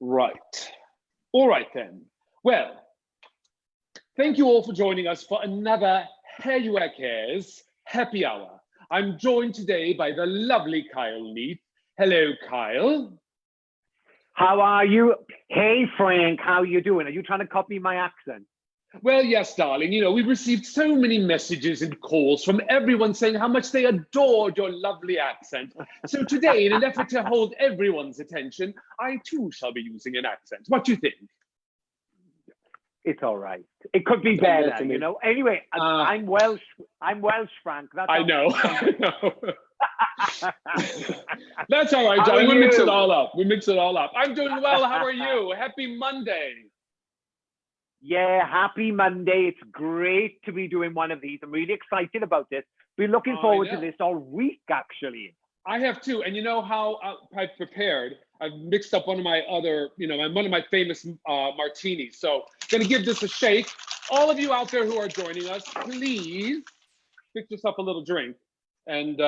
Right. All right then. Well, thank you all for joining us for another HairUWear Cares Happy Hour. I'm joined today by the lovely Kyle Kneath. Hello, Kyle. How are you? Hey, Frank, how you doing? Are you trying to copy my accent? Well, yes, darling. You know, we've received so many messages and calls from everyone saying how much they adored your lovely accent. So today, in an effort to hold everyone's attention, I too shall be using an accent. What do you think? It's all right. It could be better, you know. Anyway, I'm Welsh. I'm Welsh, Frank. That's I know. I know. That's all right, darling. We mix it all up. We mix it all up. I'm doing well. How are you? Happy Monday. Yeah, happy Monday. It's great to be doing one of these. I'm really excited about this. Been looking forward to this all week, actually. I have too. And you know how I've prepared? I've mixed up one of my other, one of my famous martinis. So going to give this a shake. All of you out there who are joining us, please pick yourself a little drink and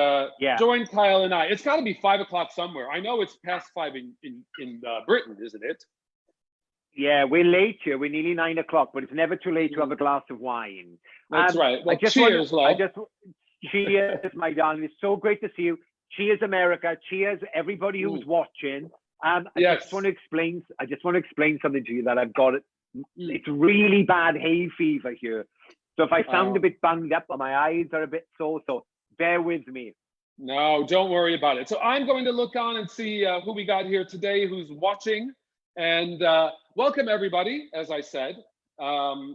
join Kyle and I. It's got to be 5 o'clock somewhere. I know it's past 5 in Britain, isn't it? Yeah, we're late here. We're nearly 9 o'clock, but it's never too late to have a glass of wine. That's right. Well, cheers, love. Cheers, my darling. It's so great to see you. Cheers, America. Cheers, everybody who's watching. I just want to explain something to you that I've got. It's really bad hay fever here. So if I sound a bit bunged up or my eyes are a bit sore, so bear with me. No, don't worry about it. So I'm going to look on and see who we got here today, who's watching. And welcome everybody. As I said,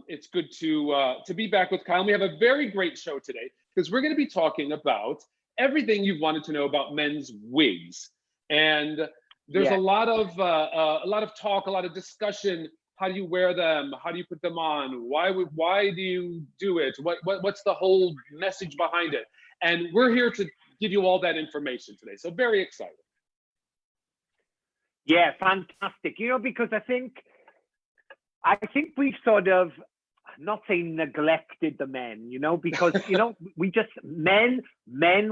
it's good to be back with Kyle. We have a very great show today because we're going to be talking about everything you've wanted to know about men's wigs. And there's a lot of talk, a lot of discussion. How do you wear them? How do you put them on? Why do you do it? What's the whole message behind it? And we're here to give you all that information today. So very excited. Yeah, fantastic. Because I think we've sort of, not saying neglected the men, because, we just, men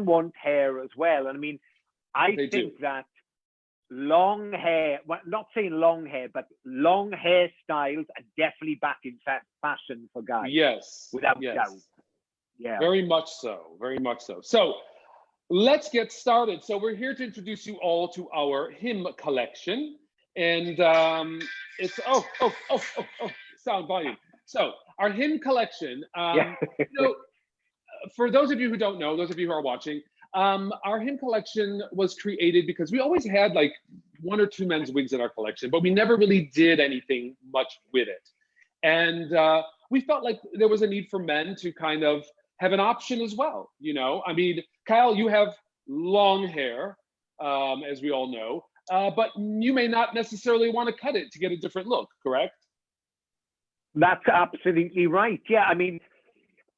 want hair as well. And I mean, I think that long hair, well, not saying long hair, but long hairstyles are definitely back in fashion for guys. Yes. Without doubt. Yeah. Very much so. Very much so. So let's get started. So we're here to introduce you all to our hymn collection. And it's, sound volume. So our hymn collection, for those of you who don't know, those of you who are watching, our hymn collection was created because we always had like 1 or 2 men's wigs in our collection, but we never really did anything much with it. And we felt like there was a need for men to kind of have an option as well. I mean, Kyle, you have long hair, as we all know, but you may not necessarily want to cut it to get a different look, correct? That's absolutely right. Yeah, I mean,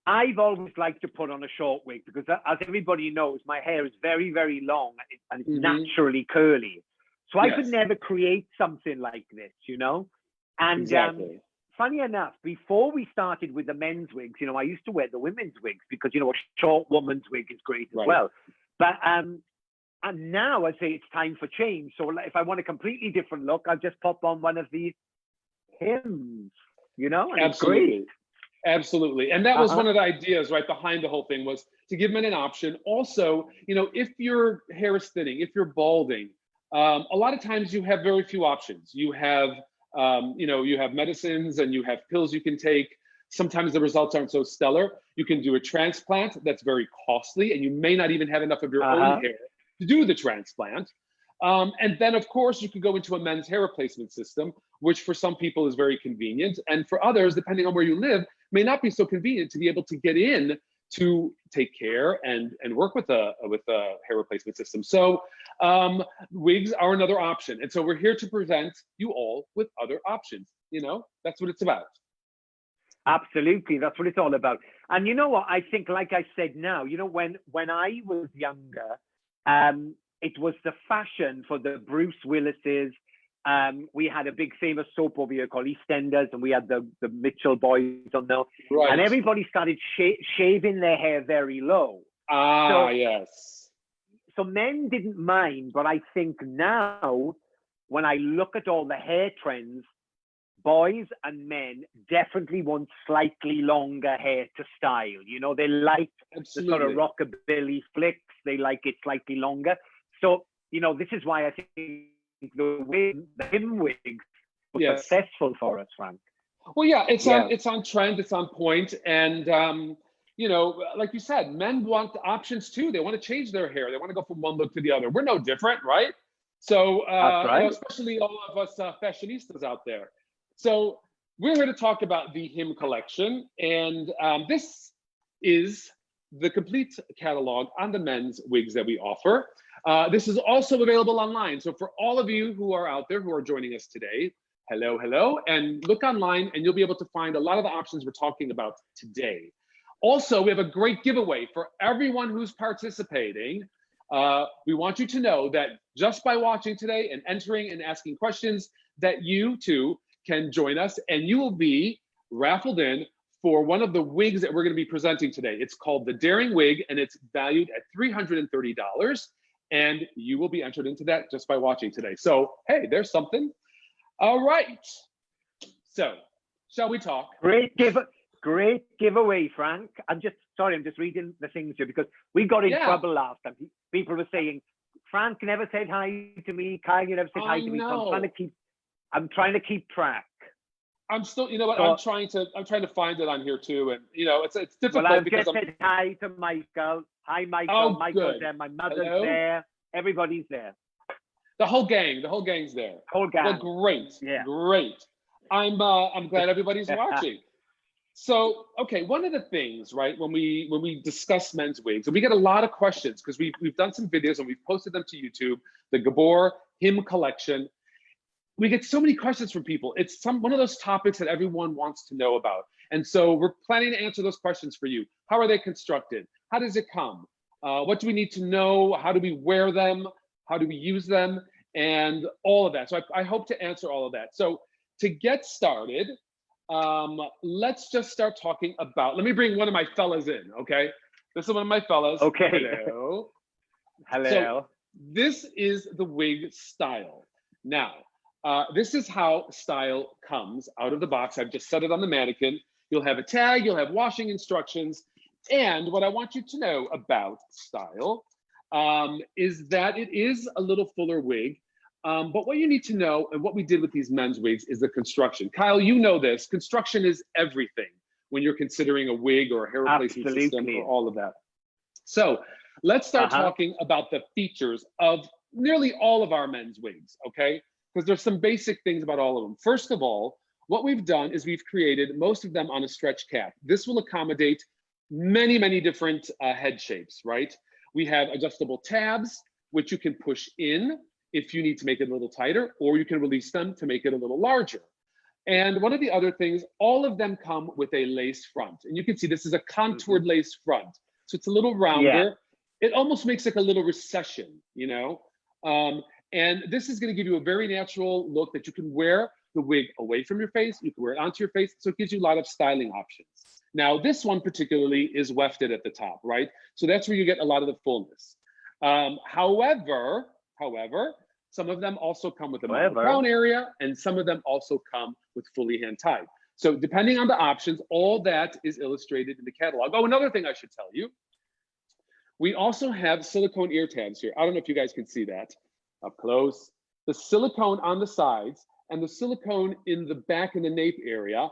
I've always liked to put on a short wig because, as everybody knows, my hair is very, very long and it's naturally curly. So I could never create something like this, And funny enough, before we started with the men's wigs, I used to wear the women's wigs because, a short woman's wig is great as well. But and now I say it's time for change. So if I want a completely different look, I'll just pop on one of these hymns, and it's great. Absolutely. And that was one of the ideas right behind the whole thing, was to give men an option. Also, if your hair is thinning, if you're balding, a lot of times you have very few options. You have, you have medicines and you have pills you can take. Sometimes the results aren't so stellar. You can do a transplant that's very costly, and you may not even have enough of your own hair to do the transplant. And then, of course, you could go into a men's hair replacement system, which for some people is very convenient. And for others, depending on where you live, may not be so convenient to be able to get in to take care and work with a hair replacement system. So wigs are another option. And so we're here to present you all with other options. That's what it's about. Absolutely. That's what it's all about. And you know what? I think, like I said now, when I was younger, it was the fashion for the Bruce Willises. We had a big famous soap over here called EastEnders, and we had the Mitchell boys on there. Right. And everybody started shaving their hair very low. Yes. So men didn't mind, but I think now when I look at all the hair trends, boys and men definitely want slightly longer hair to style. You know, they like Absolutely. the sort of rockabilly flicks. They like it slightly longer. So, you know, this is why I think the him wigs were successful for us, Frank. Well, yeah, it's on trend, it's on point, and you know, like you said, men want options too. They want to change their hair. They want to go from one look to the other. We're no different, right? So, That's right. you know, especially all of us fashionistas out there. So we're here to talk about the Him collection, and this is the complete catalog on the men's wigs that we offer. This is also available online. So for all of you who are out there who are joining us today, hello, hello, and look online and you'll be able to find a lot of the options we're talking about today. Also, we have a great giveaway for everyone who's participating. We want you to know that just by watching today and entering and asking questions, that you too can join us and you will be raffled in for one of the wigs that we're going to be presenting today. It's called the Daring Wig and it's valued at $330. And you will be entered into that just by watching today. So, hey, there's something. All right. So, shall we talk? Great giveaway, Frank. I'm just reading the things here because we got in trouble last time. People were saying, Frank never said hi to me. Kyle, you never said hi to me. So I'm trying to keep track. I'm still, you know what? I'm trying to find it on here too, and you know, it's difficult. Well, I've just said hi to Michael. Hi, Michael. Oh, Michael's good. there. My mother's there. Everybody's there. The whole gang's there. Whole gang. Well, great. Yeah. Great. I'm glad everybody's watching. So, okay, one of the things, right, when we discuss men's wigs, and we get a lot of questions because we've done some videos and we've posted them to YouTube, the Gabor Him collection. We get so many questions from people. It's one of those topics that everyone wants to know about. And so we're planning to answer those questions for you. How are they constructed? How does it come? What do we need to know? How do we wear them? How do we use them? And all of that. So I hope to answer all of that. So to get started, let's just start talking about, let me bring one of my fellas in, okay? This is one of my fellas. Okay. Hello. Hello. So this is the wig style. Now, this is how style comes out of the box. I've just set it on the mannequin. You'll have a tag, you'll have washing instructions. And what I want you to know about style is that it is a little fuller wig. But what you need to know, and what we did with these men's wigs, is the construction. Kyle, you know this. Construction is everything when you're considering a wig or a hair replacement system or all of that. So let's start talking about the features of nearly all of our men's wigs, okay? Because there's some basic things about all of them. First of all, what we've done is we've created most of them on a stretch cap. This will accommodate many, many different head shapes, right? We have adjustable tabs, which you can push in if you need to make it a little tighter, or you can release them to make it a little larger. And one of the other things, all of them come with a lace front. And you can see this is a contoured lace front. So it's a little rounder. Yeah. It almost makes like a little recession, you know? And this is gonna give you a very natural look that you can wear the wig away from your face, you can wear it onto your face, so it gives you a lot of styling options. Now, this one particularly is wefted at the top, right? So that's where you get a lot of the fullness. However, some of them also come with a crown area, and some of them also come with fully hand tied. So depending on the options, all that is illustrated in the catalog. Oh, another thing I should tell you, we also have silicone ear tabs here. I don't know if you guys can see that up close. The silicone on the sides and the silicone in the back and the nape area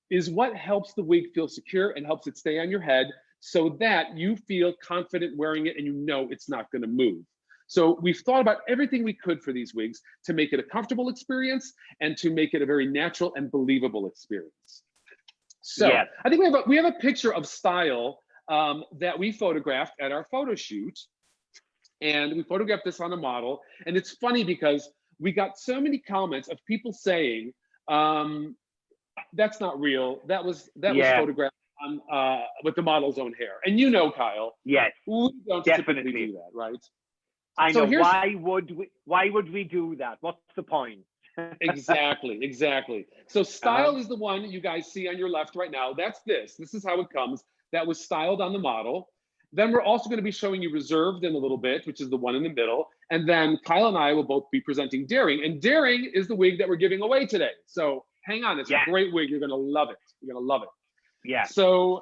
is what helps the wig feel secure and helps it stay on your head so that you feel confident wearing it and you know it's not going to move. So we've thought about everything we could for these wigs to make it a comfortable experience and to make it a very natural and believable experience. So yeah. I think we have a picture of style that we photographed at our photo shoot. And we photographed this on a model. And it's funny because we got so many comments of people saying, that's not real. That was photographed on, with the model's own hair. And you know, Kyle, yes, we don't typically do that, right? I know. Why would we do that? What's the point? Exactly. So style is the one you guys see on your left right now. That's this. This is how it comes. That was styled on the model. Then we're also going to be showing you reserved in a little bit, which is the one in the middle. And then Kyle and I will both be presenting Daring. And Daring is the wig that we're giving away today. So hang on, it's a great wig. You're going to love it. You're going to love it. Yeah. So,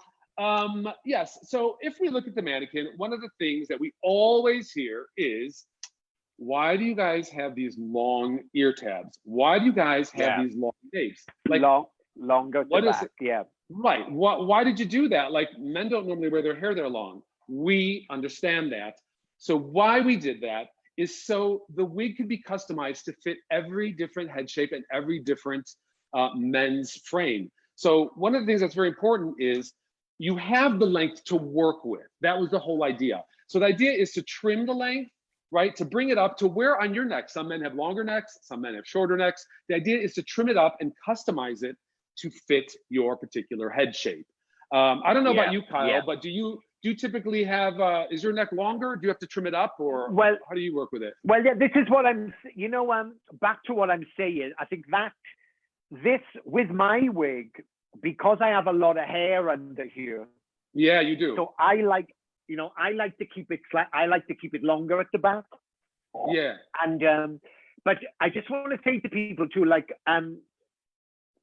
yes. So if we look at the mannequin, one of the things that we always hear is, why do you guys have these long ear tabs? Why do you guys have these long napes? Like longer to back, Right. Why did you do that? Like, men don't normally wear their hair that long. We understand that. So why we did that is so the wig can be customized to fit every different head shape and every different men's frame. So one of the things that's very important is you have the length to work with. That was the whole idea. So the idea is to trim the length, right? To bring it up to where on your neck. Some men have longer necks, some men have shorter necks. The idea is to trim it up and customize it to fit your particular head shape. I don't know about you, Kyle, but do you typically have, is your neck longer? Do you have to trim it up, or how do you work with it? Well, yeah, this is what I'm, back to what I'm saying. I think that this, with my wig, because I have a lot of hair under here. Yeah, you do. So I like to keep it longer at the back. Yeah. And, but I just want to say to people too, like,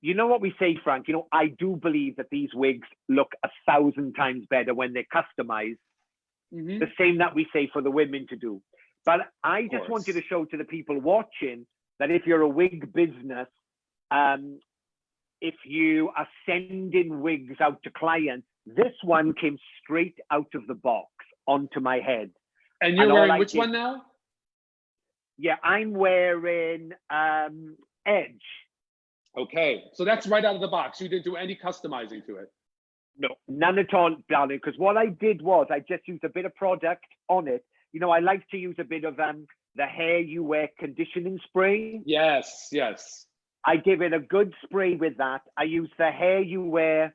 you know what we say, Frank? I do believe that these wigs look 1,000 times better when they're customized. The same that we say for the women to do. But I just wanted to show to the people watching that if you're a wig business, if you are sending wigs out to clients, this one came straight out of the box onto my head. And you're wearing which one now? Yeah, I'm wearing Edge. Okay, so that's right out of the box. You didn't do any customizing to it. No, none at all, darling. Because what I did was I just used a bit of product on it. I like to use a bit of the HairUWear conditioning spray. Yes, yes. I give it a good spray with that. I use the HairUWear.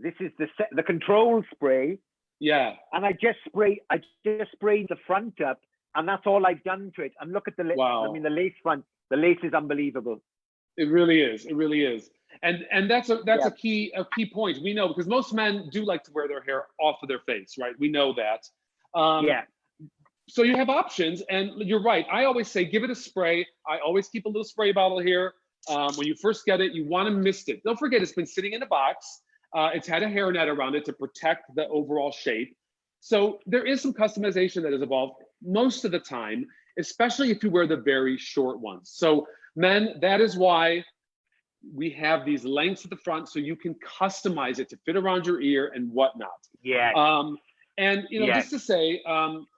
This is the control spray. Yeah. And I just sprayed the front up, and that's all I've done to it. And look at the lace. Wow. I mean, the lace front. The lace is unbelievable. It really is. It really is. And that's a key point. We know, because most men do like to wear their hair off of their face, right? We know that. So you have options, and you're right. I always say, give it a spray. I always keep a little spray bottle here. When you first get it, you want to mist it. Don't forget, it's been sitting in a box. It's had a hairnet around it to protect the overall shape. So there is some customization that is involved most of the time, especially if you wear the very short ones. So men, that is why we have these lengths at the front, so you can customize it to fit around your ear and whatnot. Yeah. And just to say,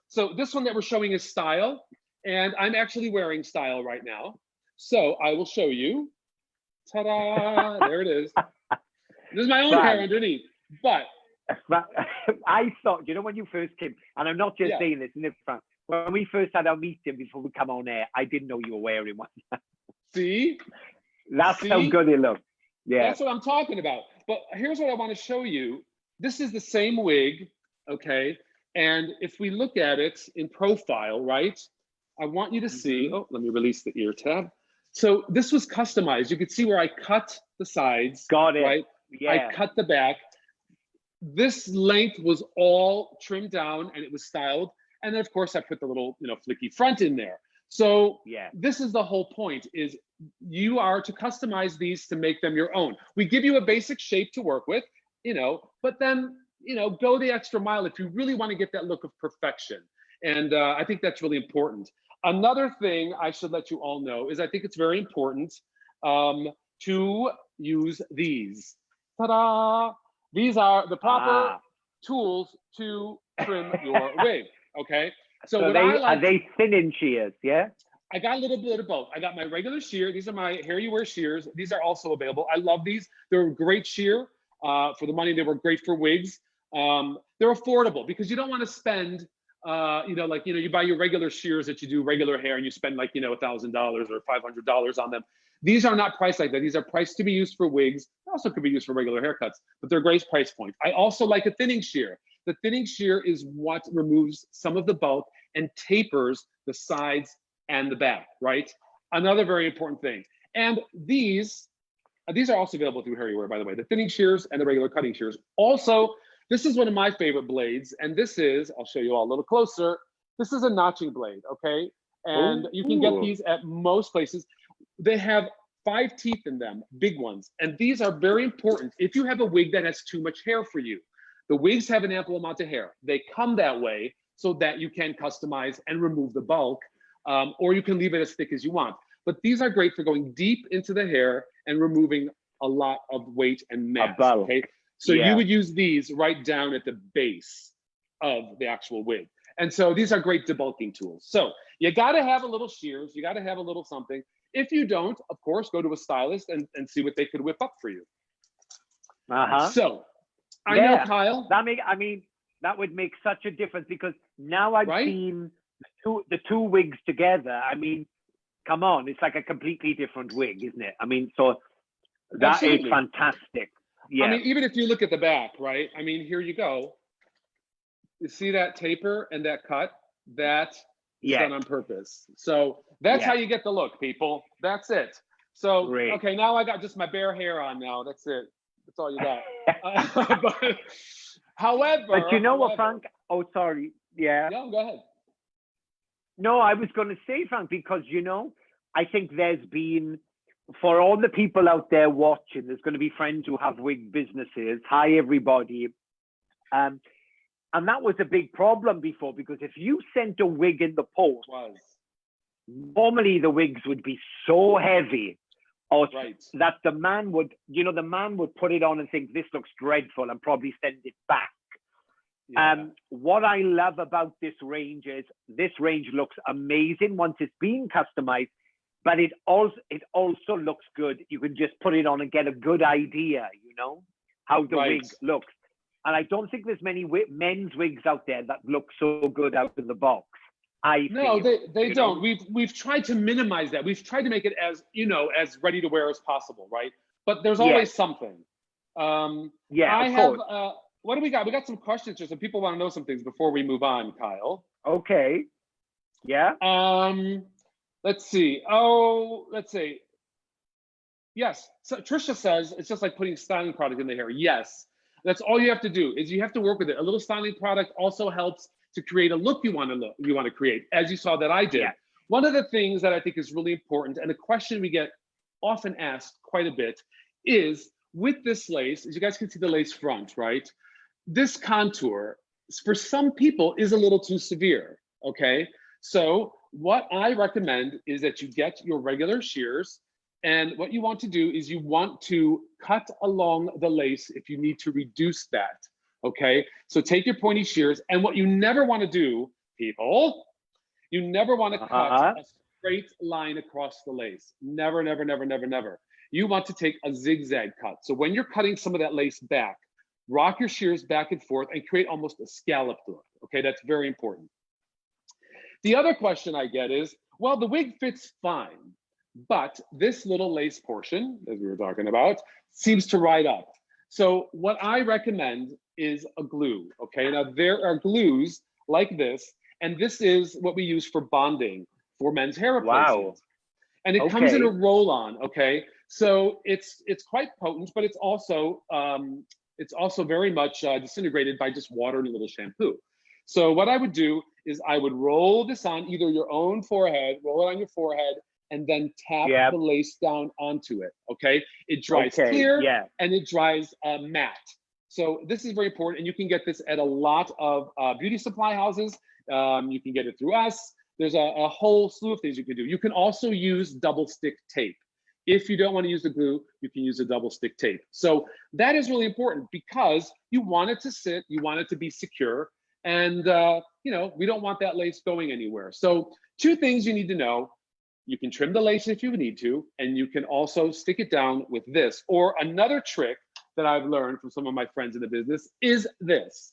so this one that we're showing is Style, and I'm actually wearing Style right now. So I will show you. Ta-da! There it is. This is my own hair underneath, but I thought, when you first came, and I'm not just saying this, Frank, when we first had our meeting before we come on air, I didn't know you were wearing one. See? That's how good it looks. Yeah. That's what I'm talking about. But here's what I want to show you. This is the same wig, okay? And if we look at it in profile, right? I want you to see, let me release the ear tab. So this was customized. You can see where I cut the sides. Got it. Right? Yeah. I cut the back. This length was all trimmed down and it was styled. And then of course I put the little, flicky front in there. So this is the whole point, is you are to customize these to make them your own. We give you a basic shape to work with, but then, go the extra mile if you really want to get that look of perfection. And I think that's really important. Another thing I should let you all know is I think it's very important to use these. Ta-da! These are the proper tools to trim your wig, okay? So are they thinning shears, yeah? I got a little bit of both. I got my regular shear. These are my HairUWear shears. These are also available. I love these. They're a great shear. For the money, they were great for wigs. They're affordable because you don't want to spend, you buy your regular shears that you do regular hair and you spend like, $1,000 or $500 on them. These are not priced like that. These are priced to be used for wigs. They also could be used for regular haircuts, but they're great price point. I also like a thinning shear. The thinning shear is what removes some of the bulk and tapers the sides and the back, right? Another very important thing. And these are also available through HairUWear, by the way, the thinning shears and the regular cutting shears. Also, this is one of my favorite blades, and this is, I'll show you all a little closer, This is a notching blade, okay? And you can get these at most places. They have 5 teeth in them, big ones. And these are very important if you have a wig that has too much hair for you. The wigs have an ample amount of hair. They come that way so that you can customize and remove the bulk, or you can leave it as thick as you want. But these are great for going deep into the hair and removing a lot of weight and mass, okay? So you would use these right down at the base of the actual wig. And so these are great debulking tools. So you gotta have a little shears, you gotta have a little something. If you don't, of course, go to a stylist and see what they could whip up for you. So I know, Kyle. That would make such a difference, because now I've seen the two wigs together. I mean, come on, it's like a completely different wig, isn't it? I mean, so that is fantastic. Yeah. I mean, even if you look at the back, right? I mean, here you go. You see that taper and that cut? That is done on purpose. So that's how you get the look, people. That's it. So, okay, now I got just my bare hair on now. That's it. That's all you got. But you know what, Frank? Oh, sorry. Yeah. No, go ahead. No, I was going to say, Frank, because, you know, I think there's been, for all the people out there watching, there's going to be friends who have wig businesses. Hi, everybody. And that was a big problem before, because if you sent a wig in the post, normally the wigs would be so heavy, or that the man would, you know, the man would put it on and think, this looks dreadful, and probably send it back. What I love about this range is this range looks amazing once it's being customized, but it also looks good. You can just put it on and get a good idea, you know, how the wig looks. And I don't think there's many men's wigs out there that look so good out of the box. No, they don't. We've tried to minimize that. We've tried to make it as, you know, as ready to wear as possible, right? But there's always something. What do we got? We got some questions here. Some people want to know some things before we move on, Kyle. Okay. Yeah. Let's see. Let's see. Yes. So Trisha says it's just like putting styling product in the hair. Yes. That's all you have to do, is you have to work with it. A little styling product also helps to create a look you want to create, as you saw that I did. One of the things that I think is really important, and a question we get often asked quite a bit, is with this lace, as you guys can see the lace front, right? This contour, for some people, is a little too severe, okay? So what I recommend is that you get your regular shears, and what you want to do is you want to cut along the lace if you need to reduce that, okay? So take your pointy shears, and what you never want to do, people, you never want to cut a straight line across the lace. Never, never, never, never, never. You want to take a zigzag cut. So when you're cutting some of that lace back, rock your shears back and forth and create almost a scalloped look, okay? That's very important. The other question I get is, well, the wig fits fine, but this little lace portion, as we were talking about, seems to ride up. So what I recommend is a glue, okay? Now there are glues like this, and this is what we use for bonding for men's hair replacements. And it comes in a roll-on, okay? So it's quite potent, but it's also very much disintegrated by just water and a little shampoo. So what I would do is I would roll this on either your own forehead, roll it on your forehead, and then tap the lace down onto it, okay? It dries clear and it dries matte. So this is very important, and you can get this at a lot of beauty supply houses. You can get it through us. There's a whole slew of things you can do. You can also use double stick tape. If you don't want to use the glue, you can use a double stick tape. So that is really important because you want it to sit, you want it to be secure, and you know, we don't want that lace going anywhere. So 2 things you need to know. You can trim the lace if you need to, and you can also stick it down with this. Or another trick that I've learned from some of my friends in the business is this.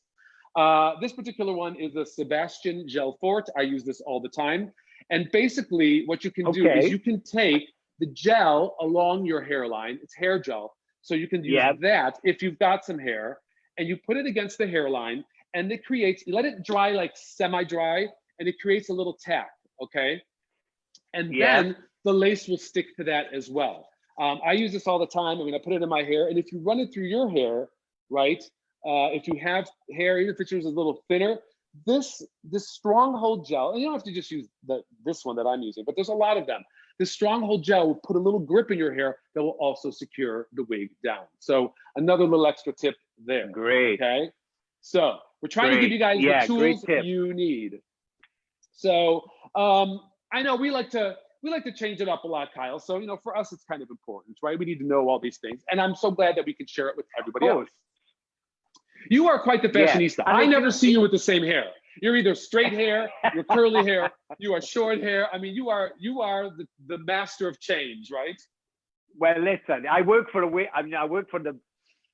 This particular one is a Sebastian Gel Fort. I use this all the time. And basically what you can do is you can take the gel along your hairline. It's hair gel. So you can use that if you've got some hair, and you put it against the hairline, and it creates, you let it dry like semi-dry, and it creates a little tack, okay? And then the lace will stick to that as well. I use this all the time. I mean, I put it in my hair, and if you run it through your hair, right? If you have hair, even if it's a little thinner, this stronghold gel, and you don't have to just use this one that I'm using, but there's a lot of them. This stronghold gel will put a little grip in your hair that will also secure the wig down. So another little extra tip there. Great. Okay. So we're trying to give you guys the tools you need. So I know we like to change it up a lot, Kyle. So, you know, for us, it's kind of important, right? We need to know all these things. And I'm so glad that we can share it with everybody else. You are quite the fashionista. I never see you with the same hair. You're either straight hair, you're curly hair, you are short hair. I mean, you are the master of change, right? Well, listen, I work for I work for the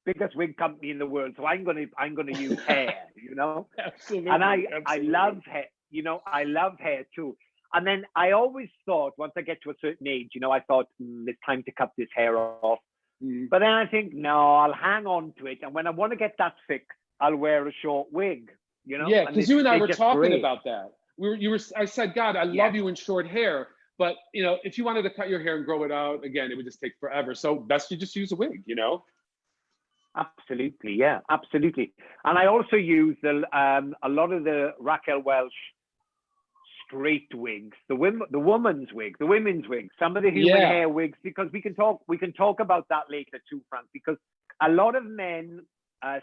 biggest wig company in the world, so I'm gonna use hair, you know. Absolutely. And I love hair, you know. I love hair too. And then I always thought, once I get to a certain age, you know, I thought it's time to cut this hair off. But then I think, no, I'll hang on to it, and when I want to get that fixed, I'll wear a short wig. You know? Yeah, because you and I were talking about that. I said, God, I love you in short hair, but you know, if you wanted to cut your hair and grow it out again, it would just take forever. So best you just use a wig, you know? Absolutely, yeah, absolutely. And I also use a lot of the Raquel Welch straight wigs, the women's wig, some of the human hair wigs, because we can talk about that later too, Frank, because a lot of men a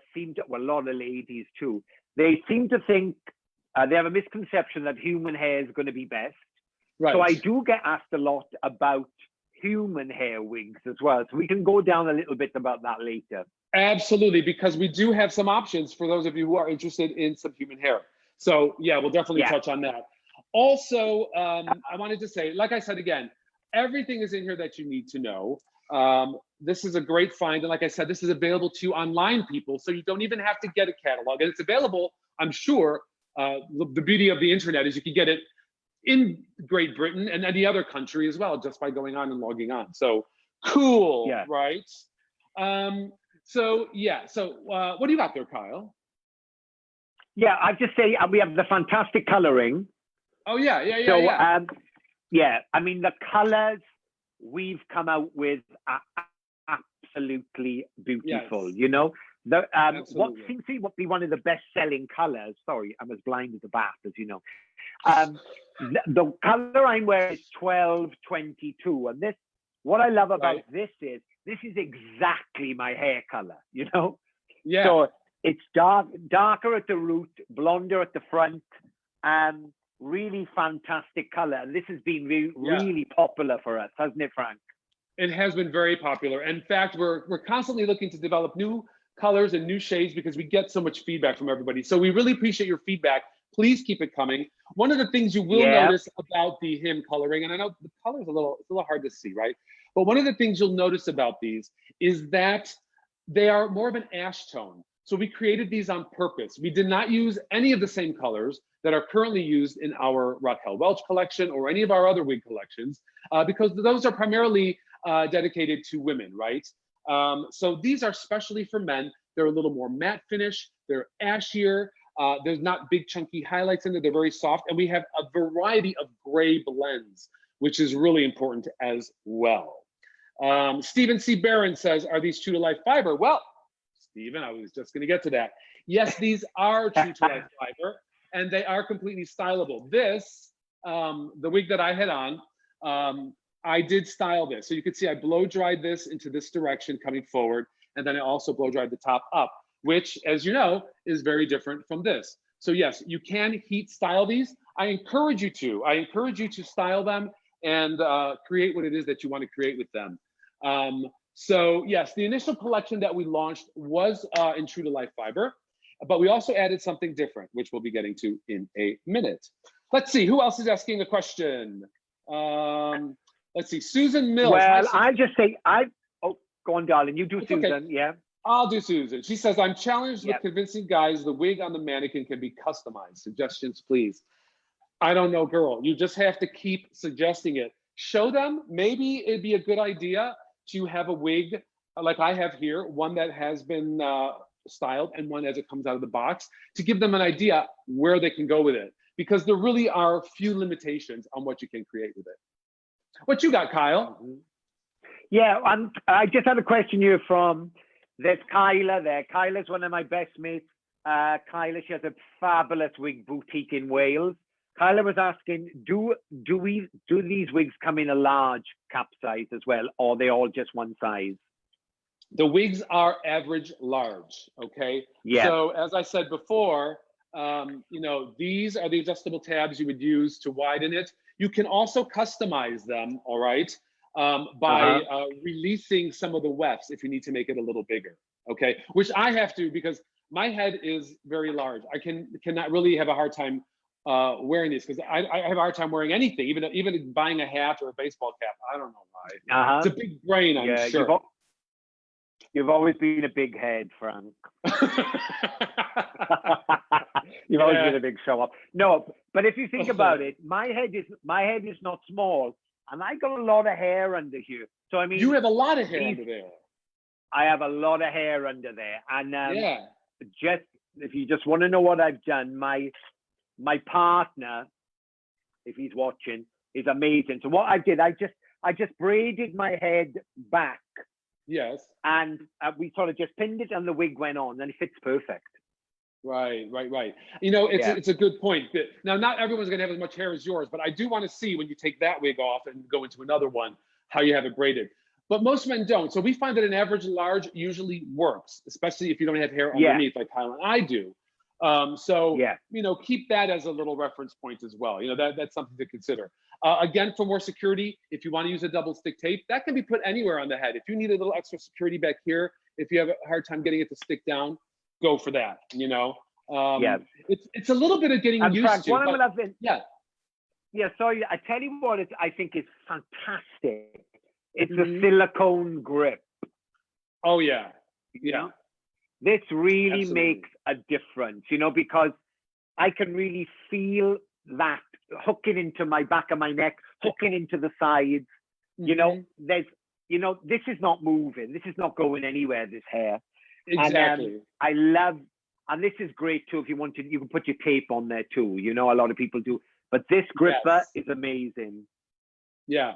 lot of ladies too, they seem to think they have a misconception that human hair is going to be best. Right. So I do get asked a lot about human hair wigs as well. So we can go down a little bit about that later. Absolutely, because we do have some options for those of you who are interested in some human hair. So yeah, we'll definitely touch on that. Also, I wanted to say, like I said again, everything is in here that you need to know. This is a great find. And like I said, this is available to you online, people. So you don't even have to get a catalog. And it's available, I'm sure. The beauty of the internet is you can get it in Great Britain and any other country as well, just by going on and logging on. So cool, right? So what do you got there, Kyle? Yeah, I just say we have the fantastic coloring. Oh, yeah. I mean, the colors we've come out with are absolutely beautiful. You know, what seems to be one of the best-selling colors. Sorry, I'm as blind as a bat, as you know. The color I'm wearing is 1222, and this. What I love about this is exactly my hair color. You know. Yeah. So it's darker at the root, blonder at the front, and really fantastic color. And this has been really popular for us, hasn't it, Frank? It has been very popular. In fact, we're constantly looking to develop new colors and new shades because we get so much feedback from everybody. So we really appreciate your feedback. Please keep it coming. One of the things you will notice about the hem coloring, and I know the color is a little hard to see, right? But one of the things you'll notice about these is that they are more of an ash tone. So we created these on purpose. We did not use any of the same colors that are currently used in our Raquel Welch collection or any of our other wig collections, because those are primarily dedicated to women, right? So these are specially for men. They're a little more matte finish. They're ashier. There's not big chunky highlights in there. They're very soft. And we have a variety of gray blends, which is really important as well. Stephen C. Barron says, are these true to life fiber? Well, Stephen, I was just going to get to that. Yes, these are true to life fiber, and they are completely stylable. This, the wig that I had on, I did style this. So you can see I blow dried this into this direction coming forward, and then I also blow dried the top up, which, as you know, is very different from this. So yes, you can heat style these. I encourage you to style them and create what it is that you want to create with them. So yes, the initial collection that we launched was in true to life fiber, but we also added something different, which we'll be getting to in a minute. Let's see, who else is asking a question? Let's see, Susan Mills. Well, I just say, go on, darling, you do it's Susan, okay. Yeah. I'll do Susan. She says, I'm challenged with convincing guys the wig on the mannequin can be customized. Suggestions, please. I don't know, girl. You just have to keep suggesting it. Show them, maybe it'd be a good idea to have a wig like I have here, one that has been styled and one as it comes out of the box, to give them an idea where they can go with it. Because there really are few limitations on what you can create with it. What you got, Kyle? Yeah, I just had a question here from, there's Kyla there. Kyla's one of my best mates. Kyla, she has a fabulous wig boutique in Wales. Kyla was asking, do these wigs come in a large cap size as well, or are they all just one size? The wigs are average large, okay? Yeah. So as I said before, you know, these are the adjustable tabs you would use to widen it. You can also customize them, all right, by releasing some of the wefts if you need to make it a little bigger, okay? Which I have to, because my head is very large. I cannot really have a hard time wearing these, because I have a hard time wearing anything, even buying a hat or a baseball cap. I don't know why. It's a big brain, I'm sure. You've always been a big head, Frank. You've always been a big show up. No, but if you think about it, my head is not small, and I got a lot of hair under here. So I mean, you have a lot of hair under there. I have a lot of hair under there, and just if you just want to know what I've done, my partner, if he's watching, is amazing. So what I did, I just braided my head back. Yes. And we sort of just pinned it and the wig went on, and it fits perfect. Right. You know, it's a good point. Now, not everyone's going to have as much hair as yours, but I do want to see when you take that wig off and go into another one, how you have it braided. But most men don't. So we find that an average large usually works, especially if you don't have hair underneath like Kyle and I do. You know, keep that as a little reference point as well. You know, that's something to consider. Again, for more security, if you want to use a double stick tape, that can be put anywhere on the head. If you need a little extra security back here, if you have a hard time getting it to stick down, go for that. You know, it's a little bit of getting used to. Sorry, I tell you what, I think is fantastic. It's a silicone grip. Oh yeah, you know? This really makes a difference, you know, because I can really feel that hooking into my back of my neck, hooking into the sides. You know, this is not moving. This is not going anywhere, this hair. Exactly. And and this is great too. If you want to, you can put your tape on there too. You know, a lot of people do, but this gripper is amazing. Yeah,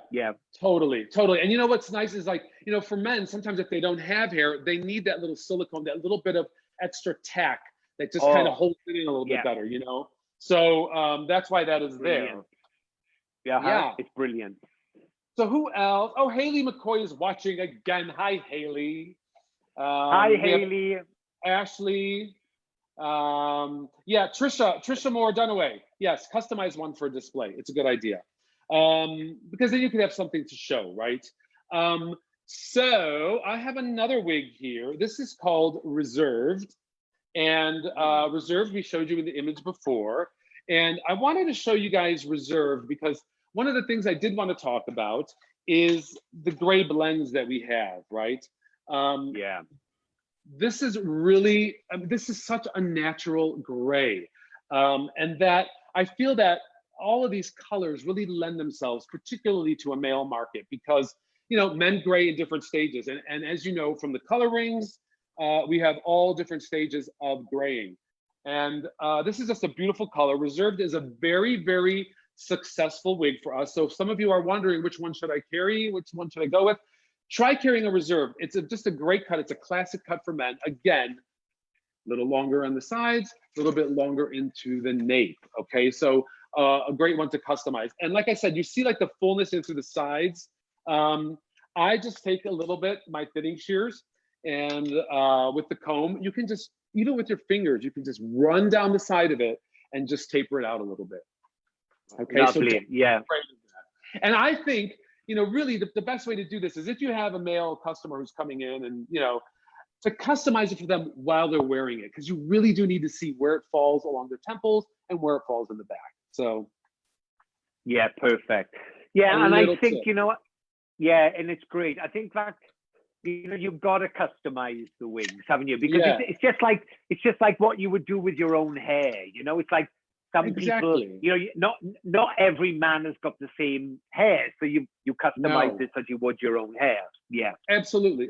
totally. And you know what's nice is, like, you know, for men, sometimes if they don't have hair, they need that little silicone, that little bit of extra tack that just kind of holds it in a little bit better, you know? So that's why that is there. It's brilliant. So who else? Oh, Haley McCoy is watching again. Hi, Haley. Hi, Haley. Ashley. Trisha Moore Dunaway. Yes, customize one for display. It's a good idea. Because then you can have something to show, right? So I have another wig here. This is called Reserved. And Reserved, we showed you in the image before. And I wanted to show you guys Reserved because one of the things I did want to talk about is the gray blends that we have, right? This is really, this is such a natural gray. And that I feel that all of these colors really lend themselves particularly to a male market because, you know, men gray in different stages. And as you know, from the color rings, we have all different stages of graying. And this is just a beautiful color. Reserved is a very, very successful wig for us. So if some of you are wondering, which one should I carry? Which one should I go with? Try carrying a Reserved. It's just a great cut. It's a classic cut for men. Again, a little longer on the sides, a little bit longer into the nape, okay? So a great one to customize. And like I said, you see like the fullness into the sides. I just take a little bit, my thinning shears, and with the comb, you can just, even with your fingers, you can just run down the side of it and just taper it out a little bit. Okay, lovely. And I think, you know, really the best way to do this is if you have a male customer who's coming in and, you know, to customize it for them while they're wearing it, because you really do need to see where it falls along their temples and where it falls in the back. So perfect. And I think, you know what, and it's great. I think that, you know, you've got to customize the wigs, haven't you? Because it's just like what you would do with your own hair. You know, it's like some people, you know, not every man has got the same hair, so you customize it as you would your own hair. Absolutely.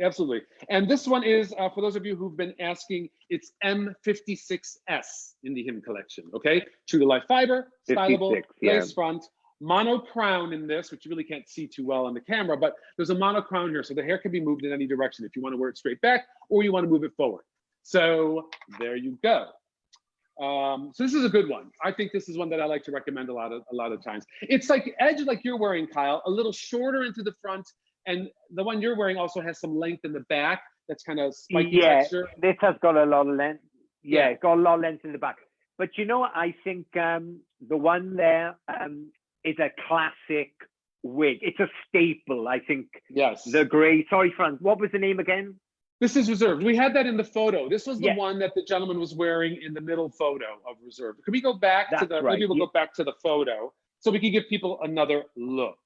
And this one is for those of you who've been asking, it's M56S in the Him collection. Okay, true to life fiber, stylable, lace front, mono crown in this, which you really can't see too well on the camera, but there's a mono crown here, so the hair can be moved in any direction if you want to wear it straight back or you want to move it forward. So there you go. So this is a good one. I think this is one that I like to recommend a lot of times. It's like edge like you're wearing, Kyle, a little shorter into the front, and the one you're wearing also has some length in the back. That's kind of spiky texture. This has got a lot of length. Yeah, it's got a lot of length in the back. But you know what? I think the one there is a classic wig. It's a staple, I think. Yes. The grey. Sorry, Frank. What was the name again? This is Reserved. We had that in the photo. This was the one that the gentleman was wearing in the middle photo of Reserved. Can we go back to the? Maybe we'll go back to the photo so we can give people another look.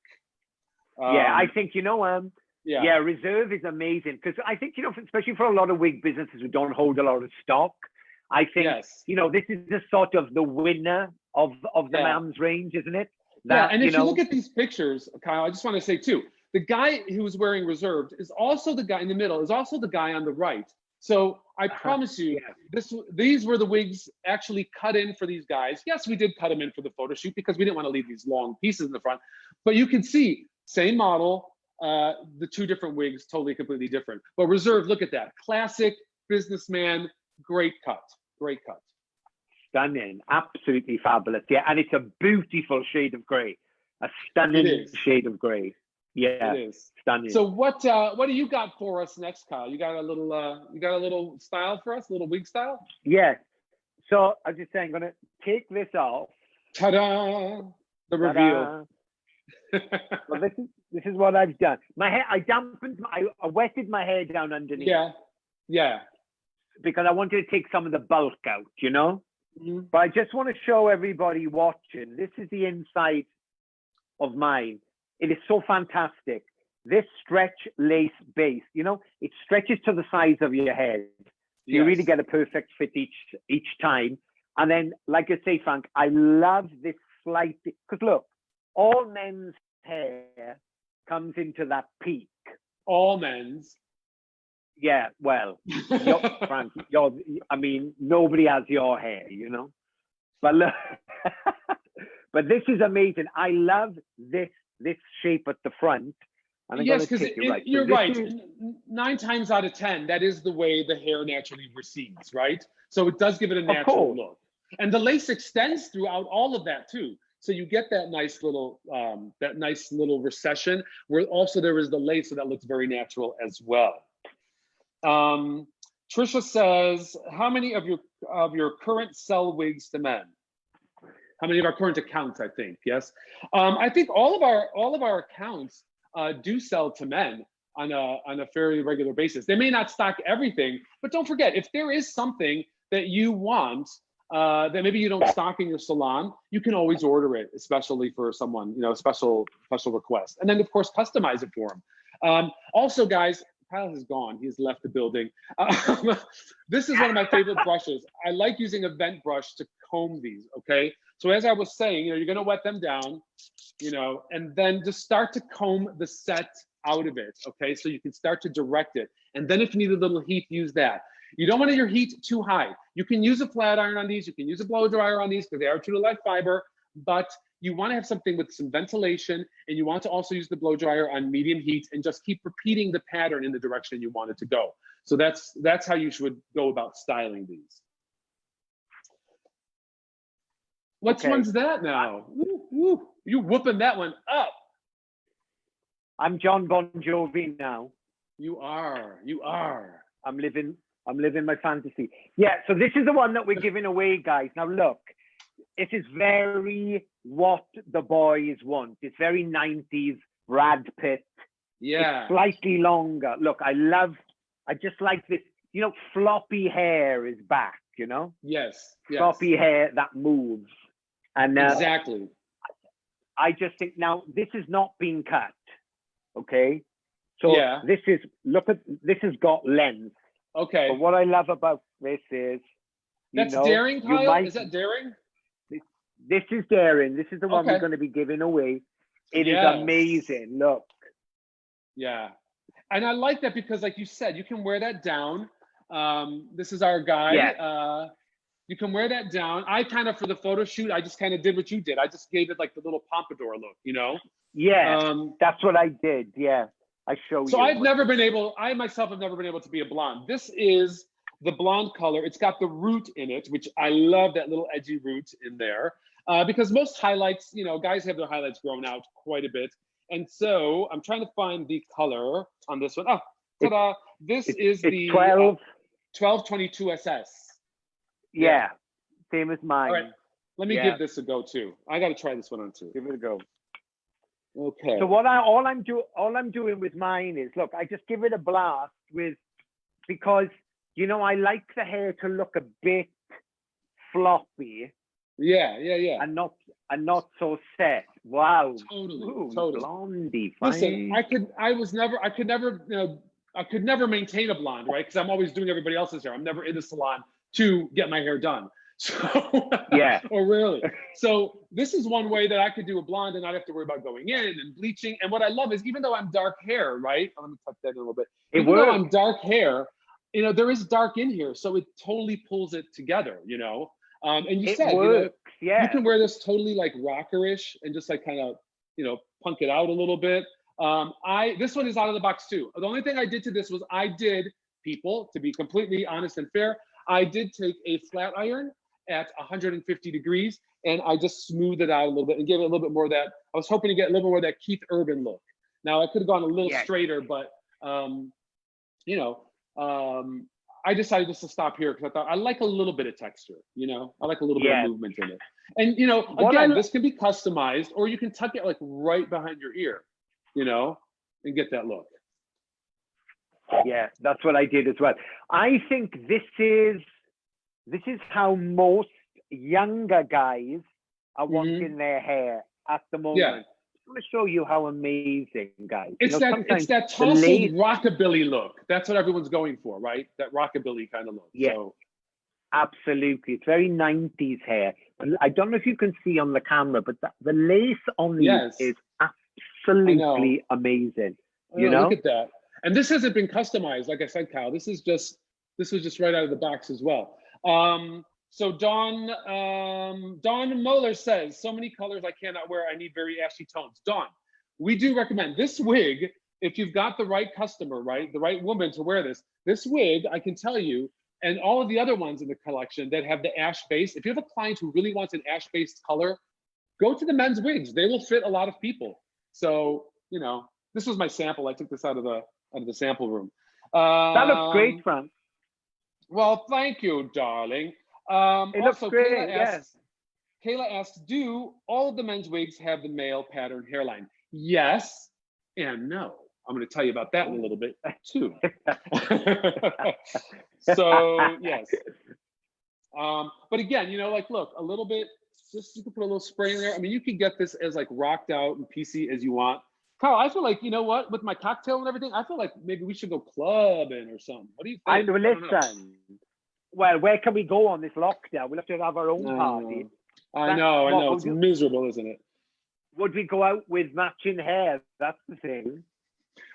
I think Reserve is amazing because I think especially for a lot of wig businesses who don't hold a lot of stock, I think this is the sort of the winner of the man's range, isn't it? And if you look at these pictures, Kyle, I just want to say too, the guy who was wearing Reserved is also the guy in the middle, is also the guy on the right. So I promise you, these were the wigs actually cut in for these guys. Yes, we did cut them in for the photo shoot because we didn't want to leave these long pieces in the front. But you can see, same model, the two different wigs, totally, completely different. But Reserved, look at that. Classic businessman, great cut, great cut. Stunning, absolutely fabulous. Yeah, and it's a beautiful shade of grey. A stunning shade of grey. Yeah, it is stunning. So what do you got for us next, Kyle? You got a little style for us, a little wig style? Yeah. So I'm just saying, I'm gonna take this off. Ta-da! The reveal. Well, this is what I've done. My hair, I wetted my hair down underneath. Yeah. Because I wanted to take some of the bulk out, But I just want to show everybody watching. This is the inside of mine. It is so fantastic. This stretch lace base, it stretches to the size of your head. So you really get a perfect fit each time. And then, like I say, Frank, I love this slight, because look, all men's hair comes into that peak. All men's. Yeah, well, Frank, nobody has your hair, But look, but this is amazing. I love this shape at the front. And yes, because you're right. 9 times out of 10, that is the way the hair naturally recedes, right? So it does give it a natural look. And the lace extends throughout all of that too. So you get that nice little recession where also there is the lace, so that looks very natural as well. Trisha says, how many of your current sell wigs to men? How many of our current accounts, I think, yes. I think all of our accounts do sell to men on a fairly regular basis. They may not stock everything, but don't forget, if there is something that you want that maybe you don't stock in your salon, you can always order it, especially for someone, special request. And then of course, customize it for them. Also, guys, Kyle has gone. He's left the building. This is one of my favorite brushes. I like using a vent brush to comb these, okay? So as I was saying, you're gonna wet them down, and then just start to comb the set out of it, okay? So you can start to direct it. And then if you need a little heat, use that. You don't want your heat too high. You can use a flat iron on these. You can use a blow dryer on these because they are true to life fiber, but you want to have something with some ventilation, and you want to also use the blow dryer on medium heat and just keep repeating the pattern in the direction you want it to go. So that's how you should go about styling these. Which one's that now? Woo. You whooping that one up. I'm John Bon Jovi now. You are. I'm living my fantasy. Yeah, so this is the one that we're giving away, guys. Now look, it is very what the boys want. It's very 90s Brad Pitt. Yeah. It's slightly longer. Look, I just like this, floppy hair is back, Yes. Floppy hair that moves. And exactly. I just think now this is not being cut. Okay. So this has got length. Okay. But what I love about this is that's daring, Kyle? Is that daring? This is daring. This is the one we're going to be giving away. It is amazing. Look. Yeah. And I like that because, like you said, you can wear that down. This is our guy. Yeah. You can wear that down. I kind of, for the photo shoot, I just kind of did what you did. I just gave it like the little pompadour look, Yeah, that's what I did. Yeah, I showed you. So I myself have never been able to be a blonde. This is the blonde color. It's got the root in it, which I love, that little edgy root in there. Because most highlights, you know, guys have their highlights grown out quite a bit. And so I'm trying to find the color on this one. Oh, ta-da. This is the 1222 SS. Yeah, same as mine. All right, let me give this a go too. I got to try this one on too. Give it a go. Okay. So all I'm doing with mine is, look, I just give it a blast because, you know, I like the hair to look a bit floppy. Yeah. And not so set. Wow. Totally. Ooh, Totally. Blondie. Fine. Listen, I could never maintain a blonde, right? Because I'm always doing everybody else's hair. I'm never in the salon to get my hair done. So yeah. Or really. So this is one way that I could do a blonde and not have to worry about going in and bleaching. And what I love is, even though I'm dark hair, right? Let me touch that a little bit. Even though I'm dark hair, you know, there is dark in here, so it totally pulls it together, you know. And you said, works, you know, you can wear this totally like rockerish and just like kind of, you know, punk it out a little bit. This one is out of the box too. The only thing I did to this was people, to be completely honest and fair, I did take a flat iron at 150 degrees and I just smoothed it out a little bit and gave it a little bit more of that. I was hoping to get a little more of that Kneath Urban look. Now I could have gone a little straighter, but you know, I decided just to stop here because I thought I like a little bit of texture, you know, I like a little bit of movement in it. And, you know, again, this can be customized, or you can tuck it like right behind your ear, you know, and get that look. Yeah, that's what I did as well. I think this is how most younger guys are wanting their hair at the moment. Yeah. I'm going to show you how amazing, guys. It's, you know, it's that tousled rockabilly look. That's what everyone's going for, right? That rockabilly kind of look. Yeah, so. Absolutely. It's very 90s hair. I don't know if you can see on the camera, but the lace on these is absolutely amazing. You know? Look at that. And this hasn't been customized, like I said, Kyle. This was just right out of the box as well. So Dawn Moeller says, so many colors I cannot wear. I need very ashy tones. Dawn, we do recommend this wig. If you've got the right customer, right, the right woman to wear this wig, I can tell you, and all of the other ones in the collection that have the ash base, if you have a client who really wants an ash-based color, go to the men's wigs. They will fit a lot of people. So, you know, this was my sample. I took this out of the sample room. That looks great, Frank. Well, thank you, darling. It looks great, Kayla asks, do all of the men's wigs have the male pattern hairline? Yes and no. I'm going to tell you about that in a little bit too. So yes. But again, you know, like, look, a little bit, just you can put a little spray in there. I mean, you can get this as like rocked out and PC as you want. Kyle, I feel like, you know what, with my cocktail and everything, I feel like maybe we should go clubbing or something. What do you think? Listen, well, where can we go on this lockdown? We'll have to have our own party. I know. It's miserable, isn't it? Would we go out with matching hair? That's the thing.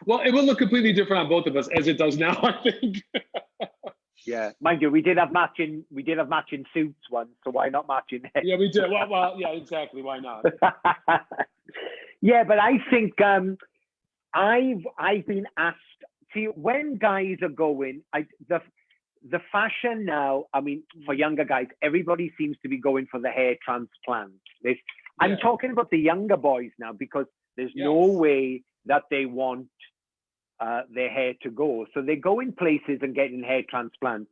Well, it will look completely different on both of us as it does now, I think. Yeah, mind you, we did have matching suits once, so why not matching hair? Yeah, we did. Well, yeah, exactly. Why not? Yeah, but I think I've been asked. See, when guys are going, the fashion now. I mean, for younger guys, everybody seems to be going for the hair transplant. I'm talking about the younger boys now, because there's no way that they want their hair to go. So they go in places and getting hair transplants.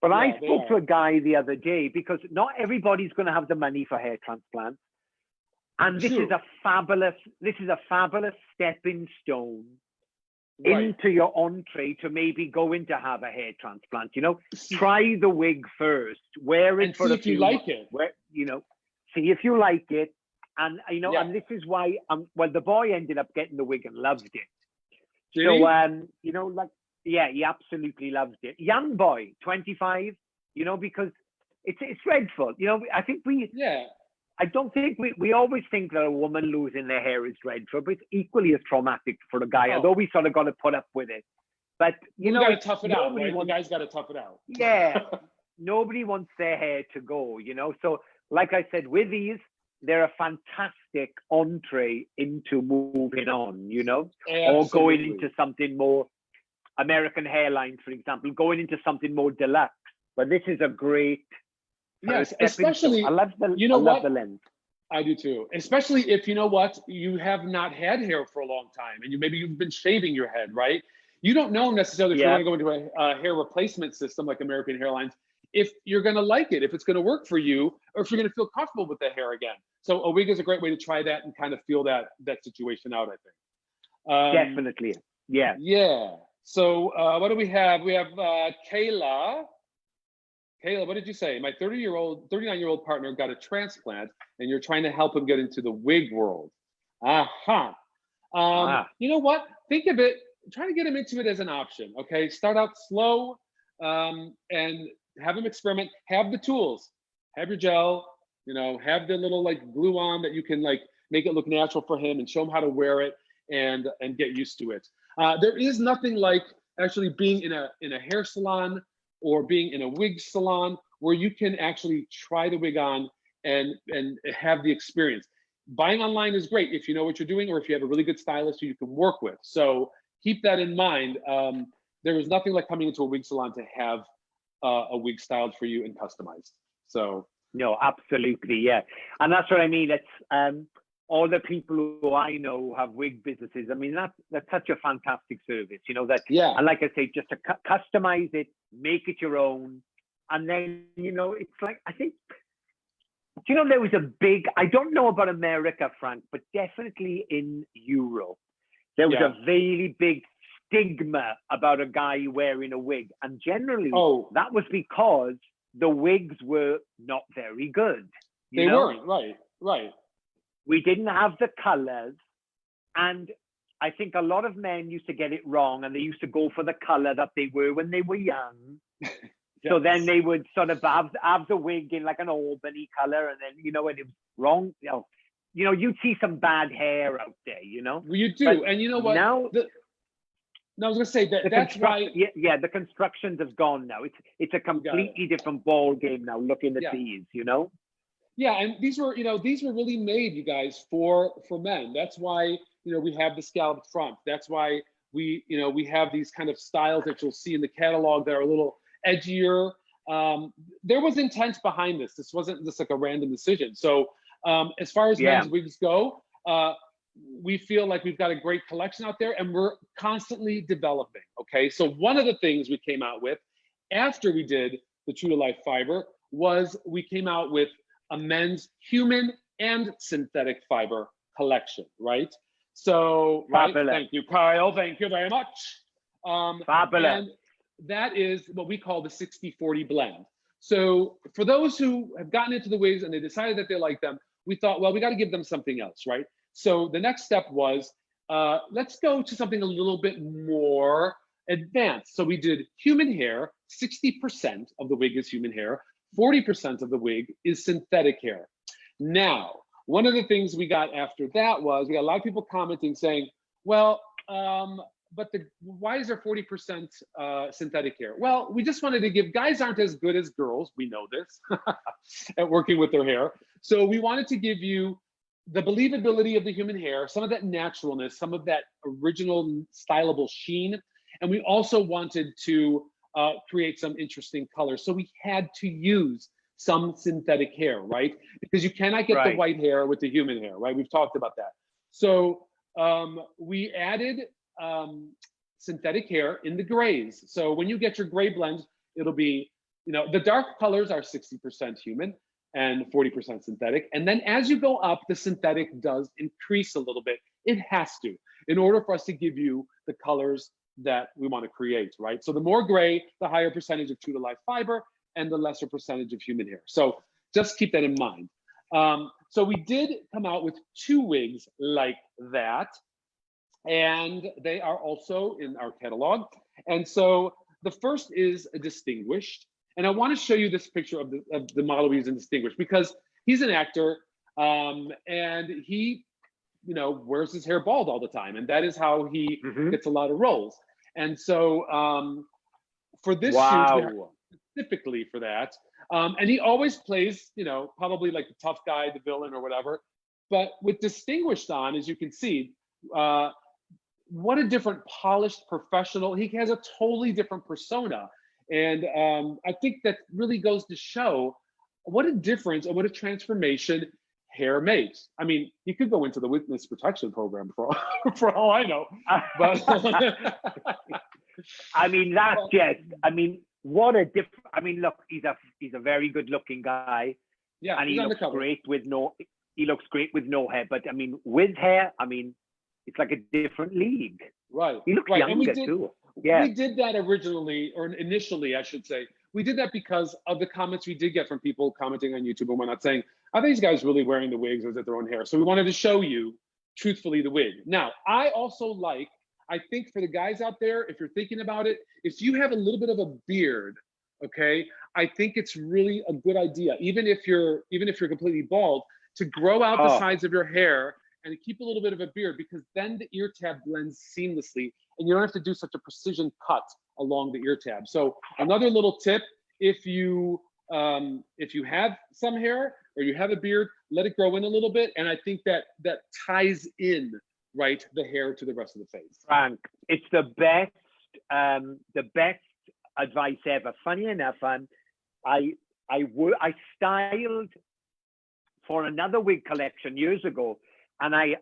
But I spoke to a guy the other day, because not everybody's going to have the money for hair transplants. And this is a fabulous stepping stone into your entree to maybe going to have a hair transplant. You know, try the wig first, wear it for a few months, see if you like it. You know, see if you like it. And, you know, and this is why, well, the boy ended up getting the wig and loved it. Did he? You know, like, yeah, he absolutely loved it. Young boy, 25, you know, because it's dreadful. You know, I think I don't think we always think that a woman losing their hair is dreadful, but it's equally as traumatic for the guy, although we sort of got to put up with it. But, you know, got to tough it out, right? The guy's got to tough it out. Yeah. Nobody wants their hair to go, you know? So, like I said, with these, they're a fantastic entree into moving on, you know, or going into something more American hairlines, for example, going into something more deluxe. But this is a great. Yes, especially, I love the, you know I love what? the lens. I do too. Especially if, you know what, you have not had hair for a long time and maybe you've been shaving your head, right? You don't know necessarily if you're going to go into a hair replacement system like American Hairlines, if you're going to like it, if it's going to work for you, or if you're going to feel comfortable with the hair again. So a wig is a great way to try that and kind of feel that situation out, I think. Definitely. Yeah. Yeah. So what do we have? We have Kayla. Kayla, what did you say? My 39-year-old partner got a transplant, and you're trying to help him get into the wig world. Aha. You know what? Think of it. Try to get him into it as an option. Okay. Start out slow, and have him experiment. Have the tools. Have your gel. You know, have the little like glue on that you can like make it look natural for him, and show him how to wear it and get used to it. There is nothing like actually being in a hair salon or being in a wig salon where you can actually try the wig on and have the experience. Buying online is great if you know what you're doing or if you have a really good stylist who you can work with. So keep that in mind. There is nothing like coming into a wig salon to have a wig styled for you and customized. So no, absolutely, yeah, and that's what I mean. It's all the people who I know who have wig businesses. I mean, that's such a fantastic service, you know, that, and like I say, just to customize it, make it your own. And then, you know, it's like, I think, you know, there was a big, I don't know about America, Frank, but definitely in Europe, there was a very big stigma about a guy wearing a wig. And generally, that was because the wigs were not very good. They weren't, right. We didn't have the colors, and I think a lot of men used to get it wrong, and they used to go for the color that they were when they were young. So then they would sort of have the wig in like an aubany color, and then, you know, when it was wrong, you know, you'd see some bad hair out there, you know. Well, you do, and you know what? Now, I was going to say that's why. Yeah, the constructions have gone now. It's a completely different ball game now. Looking at these, you know. Yeah, and these were really made, you guys, for men. That's why, you know, we have the scalloped front. That's why we have these kind of styles that you'll see in the catalog that are a little edgier. There was intent behind this. This wasn't just like a random decision. So as far as men's wigs go, we feel like we've got a great collection out there, and we're constantly developing. Okay, so one of the things we came out with after we did the True to Life fiber was we came out with a men's human and synthetic fiber collection, right? So, thank you, Kyle. Thank you very much. Fabulous. And that is what we call the 60-40 blend. So for those who have gotten into the wigs and they decided that they like them, we thought, well, we got to give them something else, right? So the next step was, let's go to something a little bit more advanced. So we did human hair. 60% of the wig is human hair. 40% of the wig is synthetic hair. Now, one of the things we got after that was, we got a lot of people commenting saying, well, but why is there 40% synthetic hair? Well, we just wanted to give, guys aren't as good as girls, we know this, at working with their hair. So we wanted to give you the believability of the human hair, some of that naturalness, some of that original stylable sheen. And we also wanted to create some interesting colors. So we had to use some synthetic hair, right? Because you cannot get the white hair with the human hair, right? We've talked about that. So we added synthetic hair in the grays. So when you get your gray blend, it'll be, you know, the dark colors are 60% human and 40% synthetic. And then as you go up, the synthetic does increase a little bit. It has to, in order for us to give you the colors that we want to create, right? So the more gray, the higher percentage of true to life fiber and the lesser percentage of human hair. So just keep that in mind. So we did come out with 2 wigs like that, and they are also in our catalog. And so the first is a distinguished, and I want to show you this picture of the model we use in distinguished, because he's an actor, and he, you know, wears his hair bald all the time, and that is how he gets a lot of roles. And so for this shoot, specifically for that, and he always plays, you know, probably like the tough guy, the villain or whatever. But with distinguished on, as you can see, what a different polished professional. He has a totally different persona. And I think that really goes to show what a difference and what a transformation hair makes. I mean, he could go into the witness protection program for for all I know. But I mean, that's just, I mean, what a different, I mean, look, he's a very good looking guy. yeah, And he's he on the looks cover. great with no hair. But I mean, with hair, I mean, it's like a different league. Right. He looks Right. And younger too. Yeah. we did that originally, or initially, I should say. We did that because of the comments we did get from people commenting on YouTube and whatnot saying, are these guys really wearing the wigs or is it their own hair? So we wanted to show you, truthfully, the wig. Now, I also like, I think for the guys out there, if you're thinking about it, if you have a little bit of a beard, okay, I think it's really a good idea, even if you're completely bald, to grow out the sides of your hair and keep a little bit of a beard, because then the ear tab blends seamlessly and you don't have to do such a precision cut along the ear tab. So another little tip, if you have some hair or you have a beard, let it grow in a little bit. And I think that ties in, right, the hair to the rest of the face. Frank, it's the best advice ever. Funny enough, I styled for another wig collection years ago, and they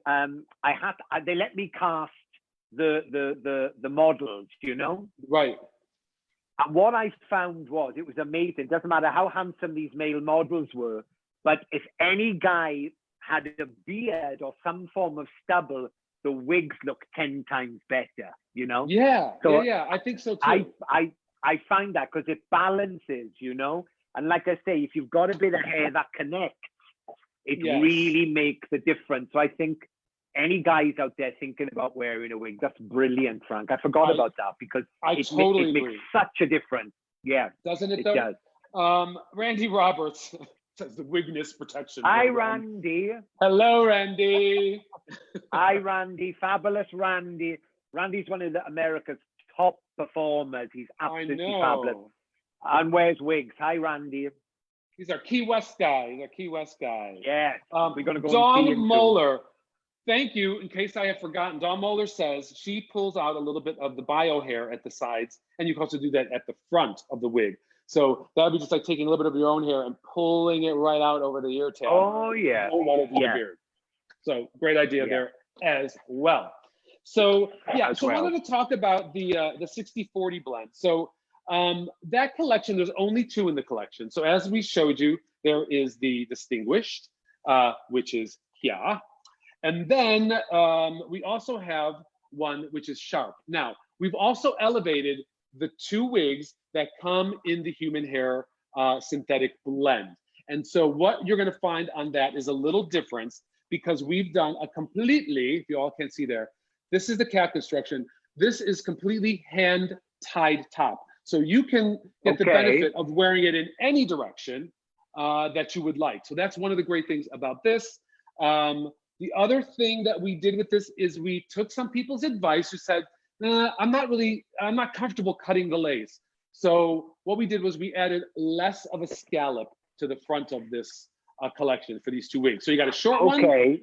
let me cast the models, you know. Right. And what I found was, it was amazing. It doesn't matter how handsome these male models were, but if any guy had a beard or some form of stubble, the wigs look 10 times better, you know? Yeah, So yeah, I think so too. I find that because it balances, you know? And like I say, if you've got a bit of hair that connects, it really makes a difference. So I think any guys out there thinking about wearing a wig, that's brilliant, Frank. I forgot about that because it makes such a difference. Yeah. Doesn't it, it though? Does. Randy Roberts says the wigness protection. Hi, program. Randy. Hello, Randy. Hi, Randy. Fabulous Randy. Randy's one of America's top performers. He's absolutely fabulous. And wears wigs. Hi, Randy. He's our Key West guy. Yeah. We're going to go Dawn Moeller. Thank you. In case I have forgotten, Dawn Moeller says she pulls out a little bit of the bio hair at the sides, and you can also do that at the front of the wig. So that would be just like taking a little bit of your own hair and pulling it right out over the ear tab. Oh, yeah. You don't want it in the beard. So great idea there as well. So I wanted to talk about the 60-40 blend. So that collection, there's only 2 in the collection. So as we showed you, there is the Distinguished, which is here. And then we also have one which is Sharp. Now, we've also elevated the 2 wigs that come in the human hair synthetic blend. And so what you're going to find on that is a little difference, because we've done a completely, if you all can see there, this is the cap construction. This is completely hand tied top. So you can get the benefit of wearing it in any direction that you would like. So that's one of the great things about this. The other thing that we did with this is we took some people's advice who said, I'm not comfortable cutting the lace. So what we did was we added less of a scallop to the front of this collection for these 2 wigs. So you got a short one.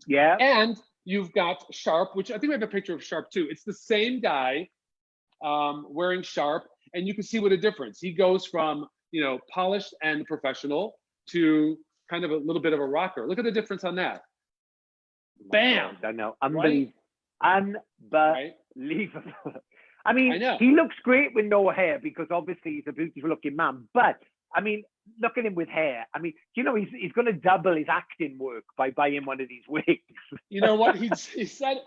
Yeah. And you've got Sharp, which I think we have a picture of Sharp too. It's the same guy wearing Sharp, and you can see what a difference. He goes from, polished and professional to kind of a little bit of a rocker. Look at the difference on that. Bam! I know. Unbelievable. Right? Unbelievable. I mean, he looks great with no hair because obviously he's a beautiful looking man. But I mean, look at him with hair. I mean, he's going to double his acting work by buying one of these wigs. You know what he said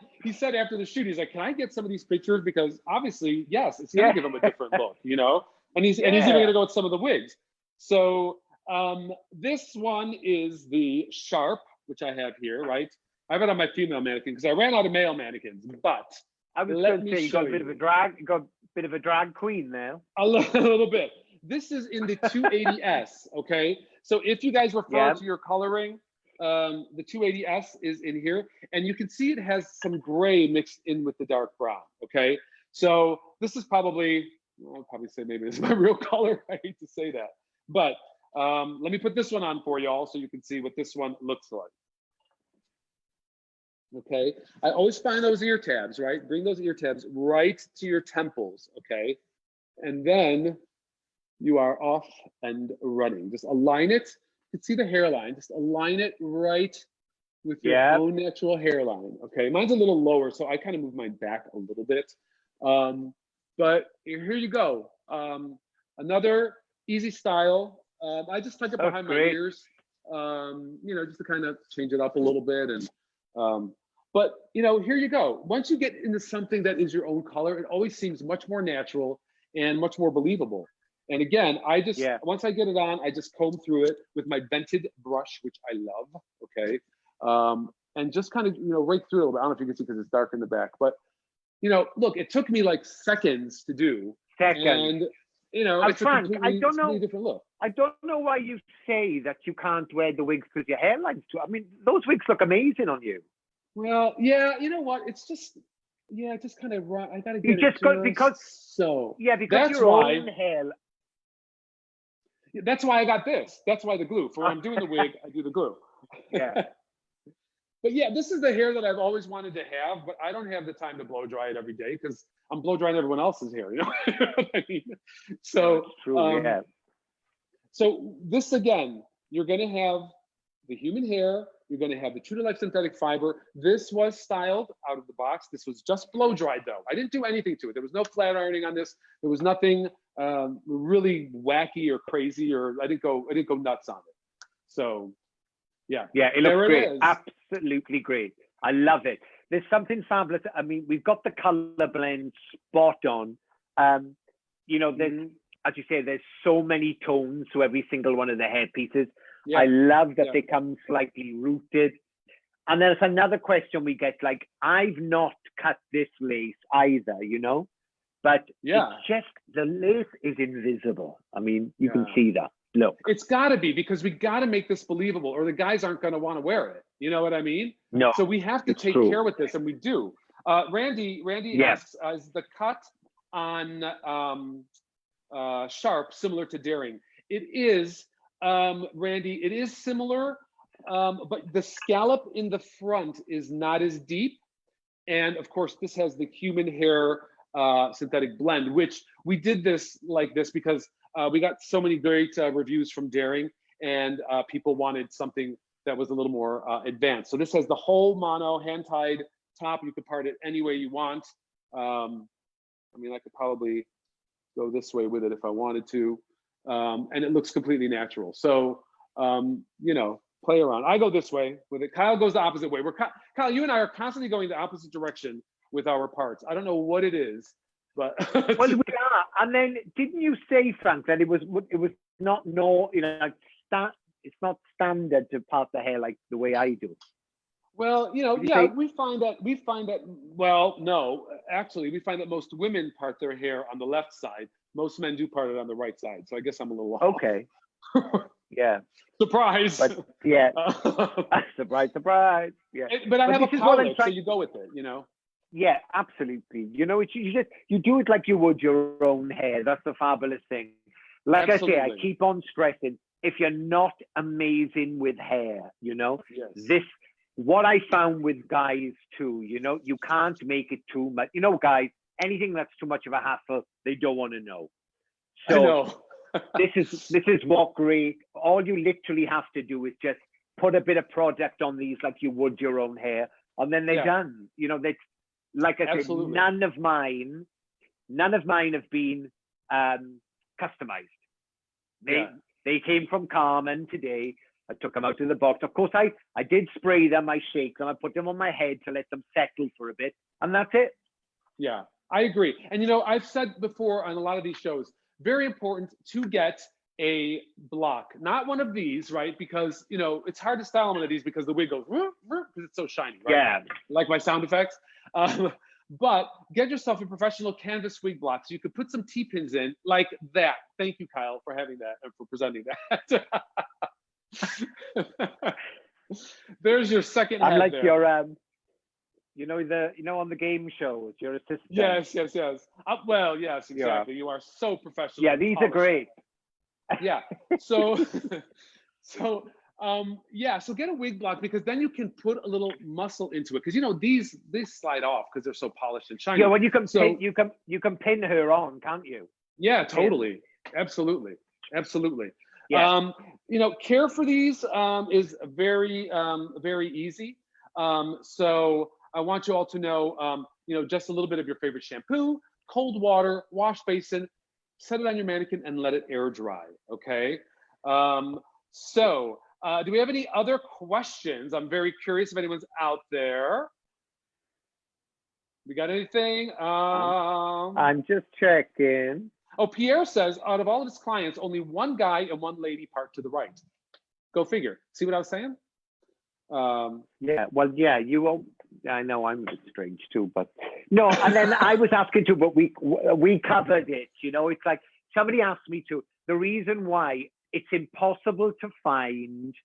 after the shoot? He's like, "Can I get some of these pictures? Because obviously, yes, it's going to give him a different look, And he's even going to go with some of the wigs. So this one is the Sharp, which I have here, right? I have it on my female mannequin because I ran out of male mannequins. But I was going to say you got a bit of a drag queen there. A little bit. This is in the 280S, okay? So if you guys refer to your coloring, the 280S is in here, and you can see it has some gray mixed in with the dark brown, okay? So this is probably, I'll probably say maybe this is my real color. I hate to say that. But let me put this one on for y'all so you can see what this one looks like. Okay, I always find those ear tabs, right? Bring those ear tabs right to your temples, okay? And then you are off and running. Just align it. You can see the hairline. Just align it right with your own natural hairline, okay? Mine's a little lower, so I kind of move mine back a little bit. But here you go. Another easy style. I just tuck it behind my ears, you know, just to kind of change it up a little bit. And but you know, here you go. Once you get into something that is your own color, it always seems much more natural and much more believable. And again, I just once I get it on, I just comb through it with my vented brush, which I love. Okay, and just kind of, you know, rake through it a little bit. I don't know if you can see because it's dark in the back, but you know, look, it took me like seconds to do. And you know, it's Frank, a completely different look. I don't know why you say that you can't wear the wigs because your hairline's too. I mean, those wigs look amazing on you. Well, yeah, you know what? It's just, yeah, it just kind of right. I gotta get because that's your why, own hair. That's why I got this. That's why the glue. For when I'm doing the wig, I do the glue. Yeah. But yeah, this is the hair that I've always wanted to have, but I don't have the time to blow dry it every day because I'm blow drying everyone else's hair. You know what I mean? So, so this again, you're gonna have the human hair. You're going to have the true to life synthetic fiber. This was styled out of the box. This was just blow dried though. I didn't do anything to it. There was no flat ironing on this. There was nothing really wacky or crazy, or I didn't go nuts on it. So yeah. Yeah, it looks great. Absolutely great. I love it. There's something fabulous. I mean, we've got the color blend spot on. You know, there's, as you say, there's so many tones to every single one of the hair pieces. I love that they come slightly rooted. And there's another question we get, like, I've not cut this lace either, you know, but it's just the lace is invisible. I mean, you can see that. Look, it's got to be, because we got to make this believable, or the guys aren't going to want to wear it. You know what I mean? No. So we have to take care with this, and we do. Randy asks, is the cut on Sharp similar to Daring? It is. Randy, it is similar, but the scallop in the front is not as deep. And of course, this has the human hair synthetic blend, which we did this like this because we got so many great reviews from Daring, and people wanted something that was a little more advanced. So this has the whole mono hand-tied top. You could part it any way you want. I mean, I could probably go this way with it if I wanted to. And it looks completely natural. So, you know, play around. I go this way with it. Kyle goes the opposite way. Kyle, you and I are constantly going the opposite direction with our parts. I don't know what it is, but well, we are. And then didn't you say, Frank, that it was not you know, like it's not standard to part the hair like the way I do? Well, you know, we find that. Well, no, actually, we find that most women part their hair on the left side. Most men do part it on the right side. So I guess I'm a little off. Okay. Yeah. Surprise. But, yeah. Surprise. Yeah. But I have a palette, so you go with it, you know? Yeah, absolutely. You know, you do it like you would your own hair. That's the fabulous thing. Like I say, I keep on stressing, if you're not amazing with hair, you know, what I found with guys too, you know, you can't make it too much. You know, guys, anything that's too much of a hassle, they don't want to know. So this is what great. All you literally have to do is just put a bit of product on these like you would your own hair, and then they're done. You know, they, like I said, none of mine have been customized. They came from Carmen today. I took them out of the box. Of course, I did spray them, I shake them, I put them on my head to let them settle for a bit, and that's it. Yeah, I agree. And you know, I've said before on a lot of these shows, very important to get a block, not one of these, right? Because you know, it's hard to style one of these because the wig goes because it's so shiny, right? Yeah, like my sound effects. But get yourself a professional canvas wig block so you could put some T-pins in like that. Thank you, Kyle, for having that and for presenting that. There's your second head. I'm like there. your you know on the game shows, your assistant. Yes. Well, yes, exactly. You are so professional. Yeah, these are great. Yeah. So Yeah, so get a wig block because then you can put a little muscle into it because you know these slide off because they're so polished and shiny. Yeah, well, you can So pin, you can pin her on, can't you? yeah, Pin. totally, absolutely, absolutely. Yeah. You know, care for these is very very easy. So I want you all to know, you know, just a little bit of your favorite shampoo, cold water, wash basin, set it on your mannequin and let it air dry. Okay. So do we have any other questions? I'm very curious if anyone's out there. We got anything? I'm just checking. Oh, Pierre says out of all of his clients, only one guy and one lady part to the right. Go figure. See what I was saying? Yeah, well, yeah, you won't. I know I'm a bit strange too, but no. And then I was asking too, but we covered it. You know, it's like somebody asked me to. The reason why it's impossible to find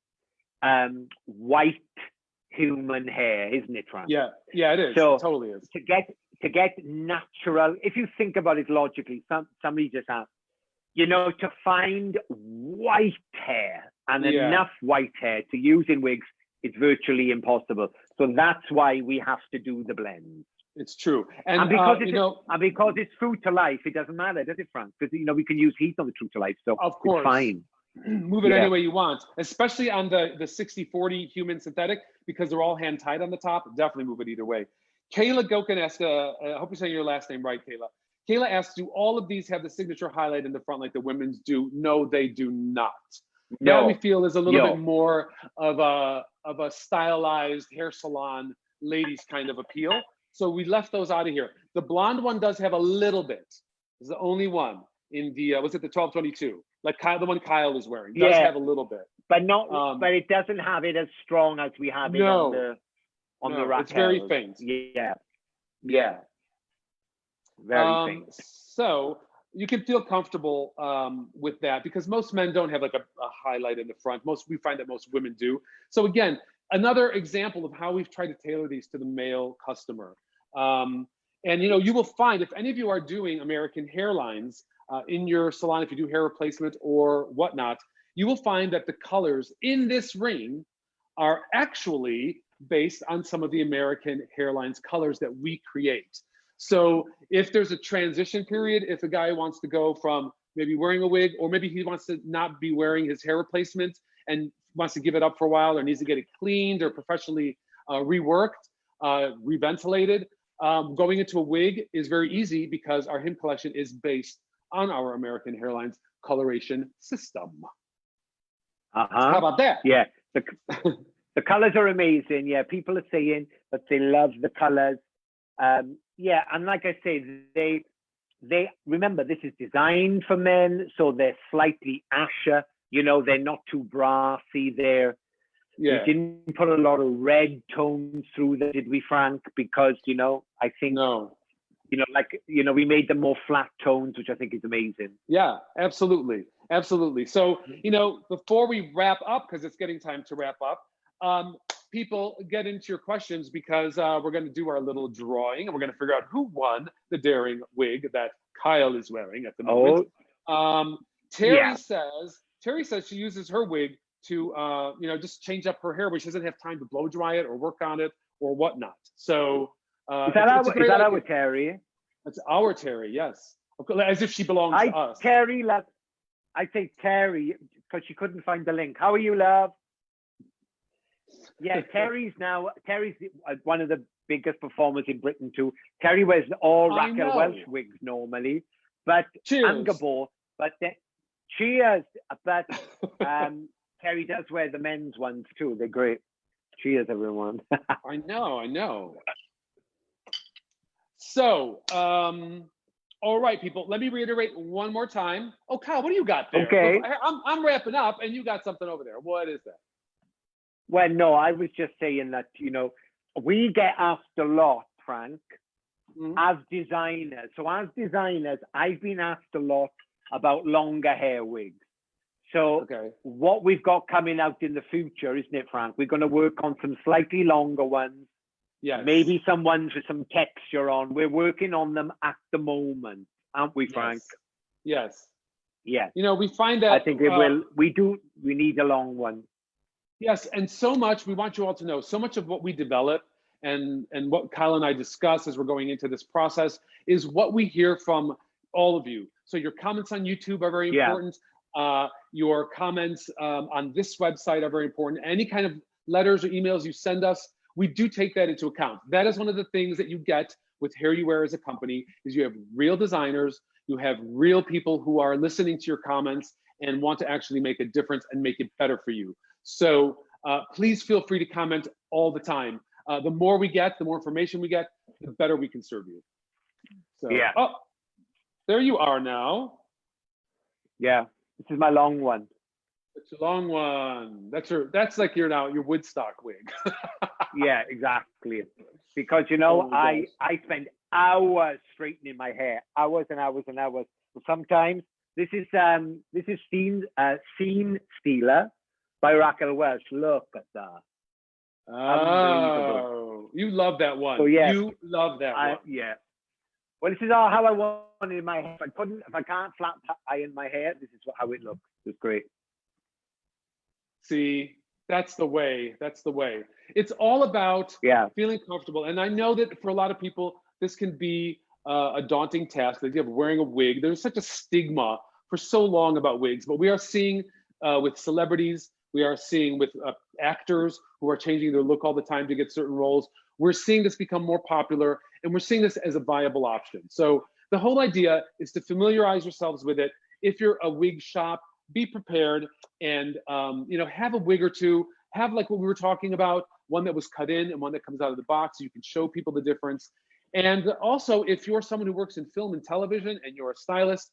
white human hair, isn't it, Frank? Yeah, yeah, it is. So it totally is. To get natural, if you think about it logically, somebody just asked, you know, to find white hair and enough white hair to use in wigs, it's virtually impossible. So that's why we have to do the blends. It's true. And because it's, you know, and because it's true to life, it doesn't matter, does it, Frank? Because, you know, we can use heat on the true to life, so of course, it's fine. Move it any way you want, especially on the 60-40 human synthetic, because they're all hand tied on the top. Definitely move it either way. Kayla Gokin asked, I hope you're saying your last name right, Kayla. Kayla asks, do all of these have the signature highlight in the front like the women's do? No, they do not. No. That we feel is a little bit more of a stylized hair salon ladies kind of appeal. So we left those out of here. The blonde one does have a little bit. It's the only one in the, was it the 1222? Like Kyle, the one Kyle is wearing. Does have a little bit. But not, but it doesn't have it as strong as we have it on the Raquel. It's very faint. Yeah. Yeah. Very faint. So you can feel comfortable with that because most men don't have like a highlight in the front. We find that most women do. So again, another example of how we've tried to tailor these to the male customer. And you know, you will find if any of you are doing American hairlines in your salon, if you do hair replacement or whatnot, you will find that the colors in this ring are actually based on some of the American hairlines colors that we create. So if there's a transition period, if a guy wants to go from maybe wearing a wig, or maybe he wants to not be wearing his hair replacement and wants to give it up for a while, or needs to get it cleaned or professionally reworked, reventilated, going into a wig is very easy because our him collection is based on our American hairlines coloration system. How about that? Yeah, the colors are amazing. Yeah, people are saying that they love the colors. Yeah, and like I say, they remember this is designed for men, so they're slightly asher. You know, they're not too brassy. We didn't put a lot of red tones through them, did we, Frank? Because, you know, I think you know, like, you know, we made them more flat tones, which I think is amazing. Yeah, absolutely. Absolutely. So, you know, before we wrap up, because it's getting time to wrap up, people get into your questions because we're going to do our little drawing and we're going to figure out who won the daring wig that Kyle is wearing at the moment. Terry says she uses her wig to, you know, just change up her hair, but she doesn't have time to blow dry it or work on it or whatnot. So, is that our Terry? It's our Terry, yes. As if she belongs to us. I say Terry because she couldn't find the link. How are you, love? Yeah, Terry's one of the biggest performers in Britain too. Terry wears all Raquel Welch wigs normally, but Angabo, but cheers. But Terry does wear the men's ones too. They're great. Cheers, everyone. I know. So, all right, people, let me reiterate one more time. Oh, Kyle, what do you got there? Okay. I'm wrapping up and you got something over there. What is that? Well, no, I was just saying that, you know, we get asked a lot, Frank, as designers. So as designers, I've been asked a lot about longer hair wigs. So what we've got coming out in the future, isn't it, Frank? We're going to work on some slightly longer ones. Yes. Maybe some ones with some texture on. We're working on them at the moment, aren't we, Frank? Yes. Yeah. You know, we find that I think it will. We need a long one. Yes, and so much, we want you all to know, so much of what we develop and what Kyle and I discuss as we're going into this process is what we hear from all of you. So your comments on YouTube are very important. Your comments on this website are very important. Any kind of letters or emails you send us, we do take that into account. That is one of the things that you get with HairUWear as a company, is you have real designers, you have real people who are listening to your comments and want to actually make a difference and make it better for you. So please feel free to comment all the time. The more we get, the more information we get, the better we can serve you. So, yeah. Oh, there you are now. Yeah, this is my long one. It's a long one. That's like your Woodstock wig. Yeah, exactly. Because you know, Oh, I spend hours straightening my hair, hours and hours and hours. But sometimes this is Scene Stealer by Raquel Welch. Look at that. Oh, you love that one. So, yes, you love that one. Yeah. Well, this is all how I want it in my hair. If I can't flat iron my hair, this is how it looks. It's great. See, that's the way. That's the way. It's all about feeling comfortable. And I know that for a lot of people, this can be a daunting task. The idea of wearing a wig. There's such a stigma for so long about wigs, but we are seeing with celebrities, we are seeing with actors who are changing their look all the time to get certain roles. We're seeing this become more popular, and we're seeing this as a viable option. So the whole idea is to familiarize yourselves with it. If you're a wig shop, be prepared and have a wig or two. Have, like what we were talking about, one that was cut in and one that comes out of the box, so you can show people the difference. And also, if you're someone who works in film and television and you're a stylist,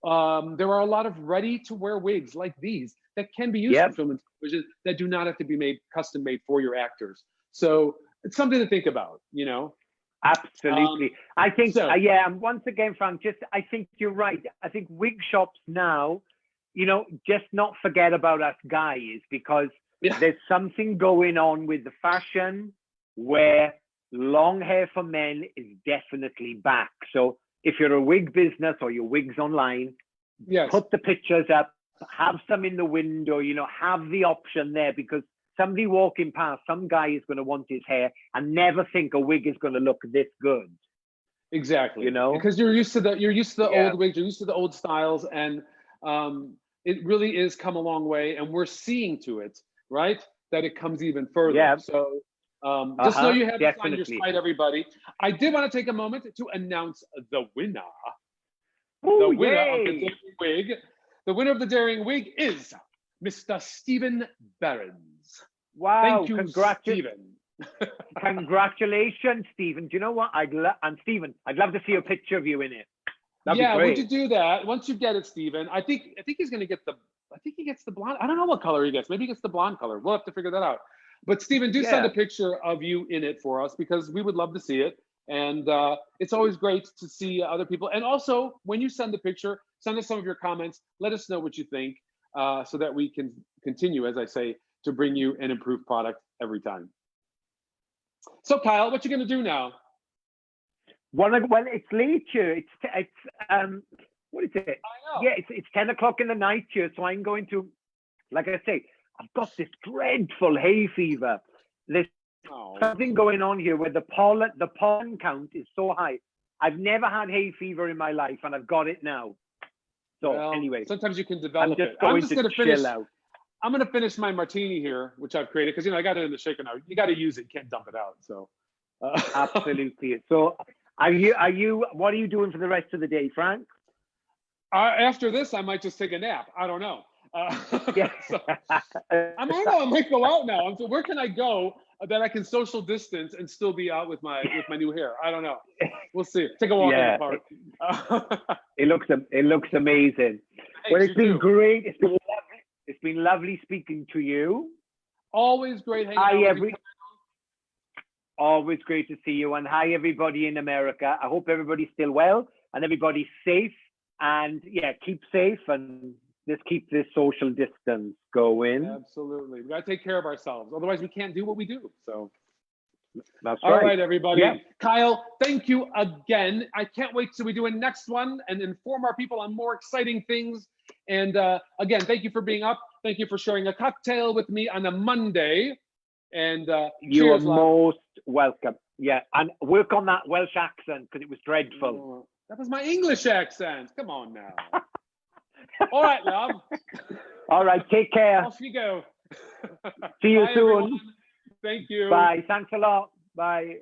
there are a lot of ready-to-wear wigs like these that can be used for film and television that do not have to be custom made for your actors. So it's something to think about, you know? Absolutely. I think, and once again, Frank, I think you're right. I think wig shops now, just not forget about us guys, because there's something going on with the fashion where long hair for men is definitely back. So if you're a wig business or your wigs online, put the pictures up, have some in the window, have the option there, because somebody walking past, some guy is going to want his hair and never think a wig is going to look this good. Exactly. Because you're used to the old wigs, you're used to the old styles, and it really is come a long way, and we're seeing to it, right, that it comes even further. So just know you have this on your site, everybody. I did want to take a moment to announce the winner. Ooh, the winner of the Daring Wig. The winner of the Daring Wig is Mr. Stephen Behrens. Wow! Thank you, Stephen. Congratulations, Stephen. Do you know what? Stephen, I'd love to see a picture of you in it. That'd be great. Would you do that? Once you get it, Stephen, I think he's going to get he gets the blonde. I don't know what color he gets. Maybe he gets the blonde color. We'll have to figure that out. But Stephen, do send a picture of you in it for us, because we would love to see it. And it's always great to see other people. And also, when you send the picture, send us some of your comments. Let us know what you think, so that we can continue, as I say, to bring you an improved product every time. So, Kyle, what you going to do now? Well, it's late here. It's what is it? I know. Yeah, it's 10 o'clock in the night here. So I'm going to, like I say, I've got this dreadful hay fever. There's something going on here where the pollen count is so high. I've never had hay fever in my life, and I've got it now. So anyway, sometimes you can develop it. I'm just going to finish. I'm going to finish my martini here, which I've created, because I got it in the shaker now. You got to use it, you can't dump it out. So absolutely. So what are you doing for the rest of the day, Frank? After this, I might just take a nap. I don't know. So, I might go out now. So where can I go that I can social distance and still be out with my new hair? I don't know. We'll see. Take a walk in the park. It looks amazing. Well, it's been great. It's been lovely speaking to you. Always great hanging out with you. Always great to see you. And hi, everybody in America. I hope everybody's still well and everybody's safe. And keep safe and just keep this social distance going. Absolutely. We got to take care of ourselves. Otherwise, we can't do what we do. So that's all right, everybody. Yeah. Kyle, thank you again. I can't wait till we do a next one and inform our people on more exciting things. And again, thank you for being up. Thank you for sharing a cocktail with me on a Monday. And you are cheers, love. most welcome. Yeah, and work on that Welsh accent because it was dreadful. Oh, that was my English accent. Come on now. All right, love. All right, take care. Off you go. See you Bye, soon. everyone. Thank you. Bye. Thanks a lot. Bye.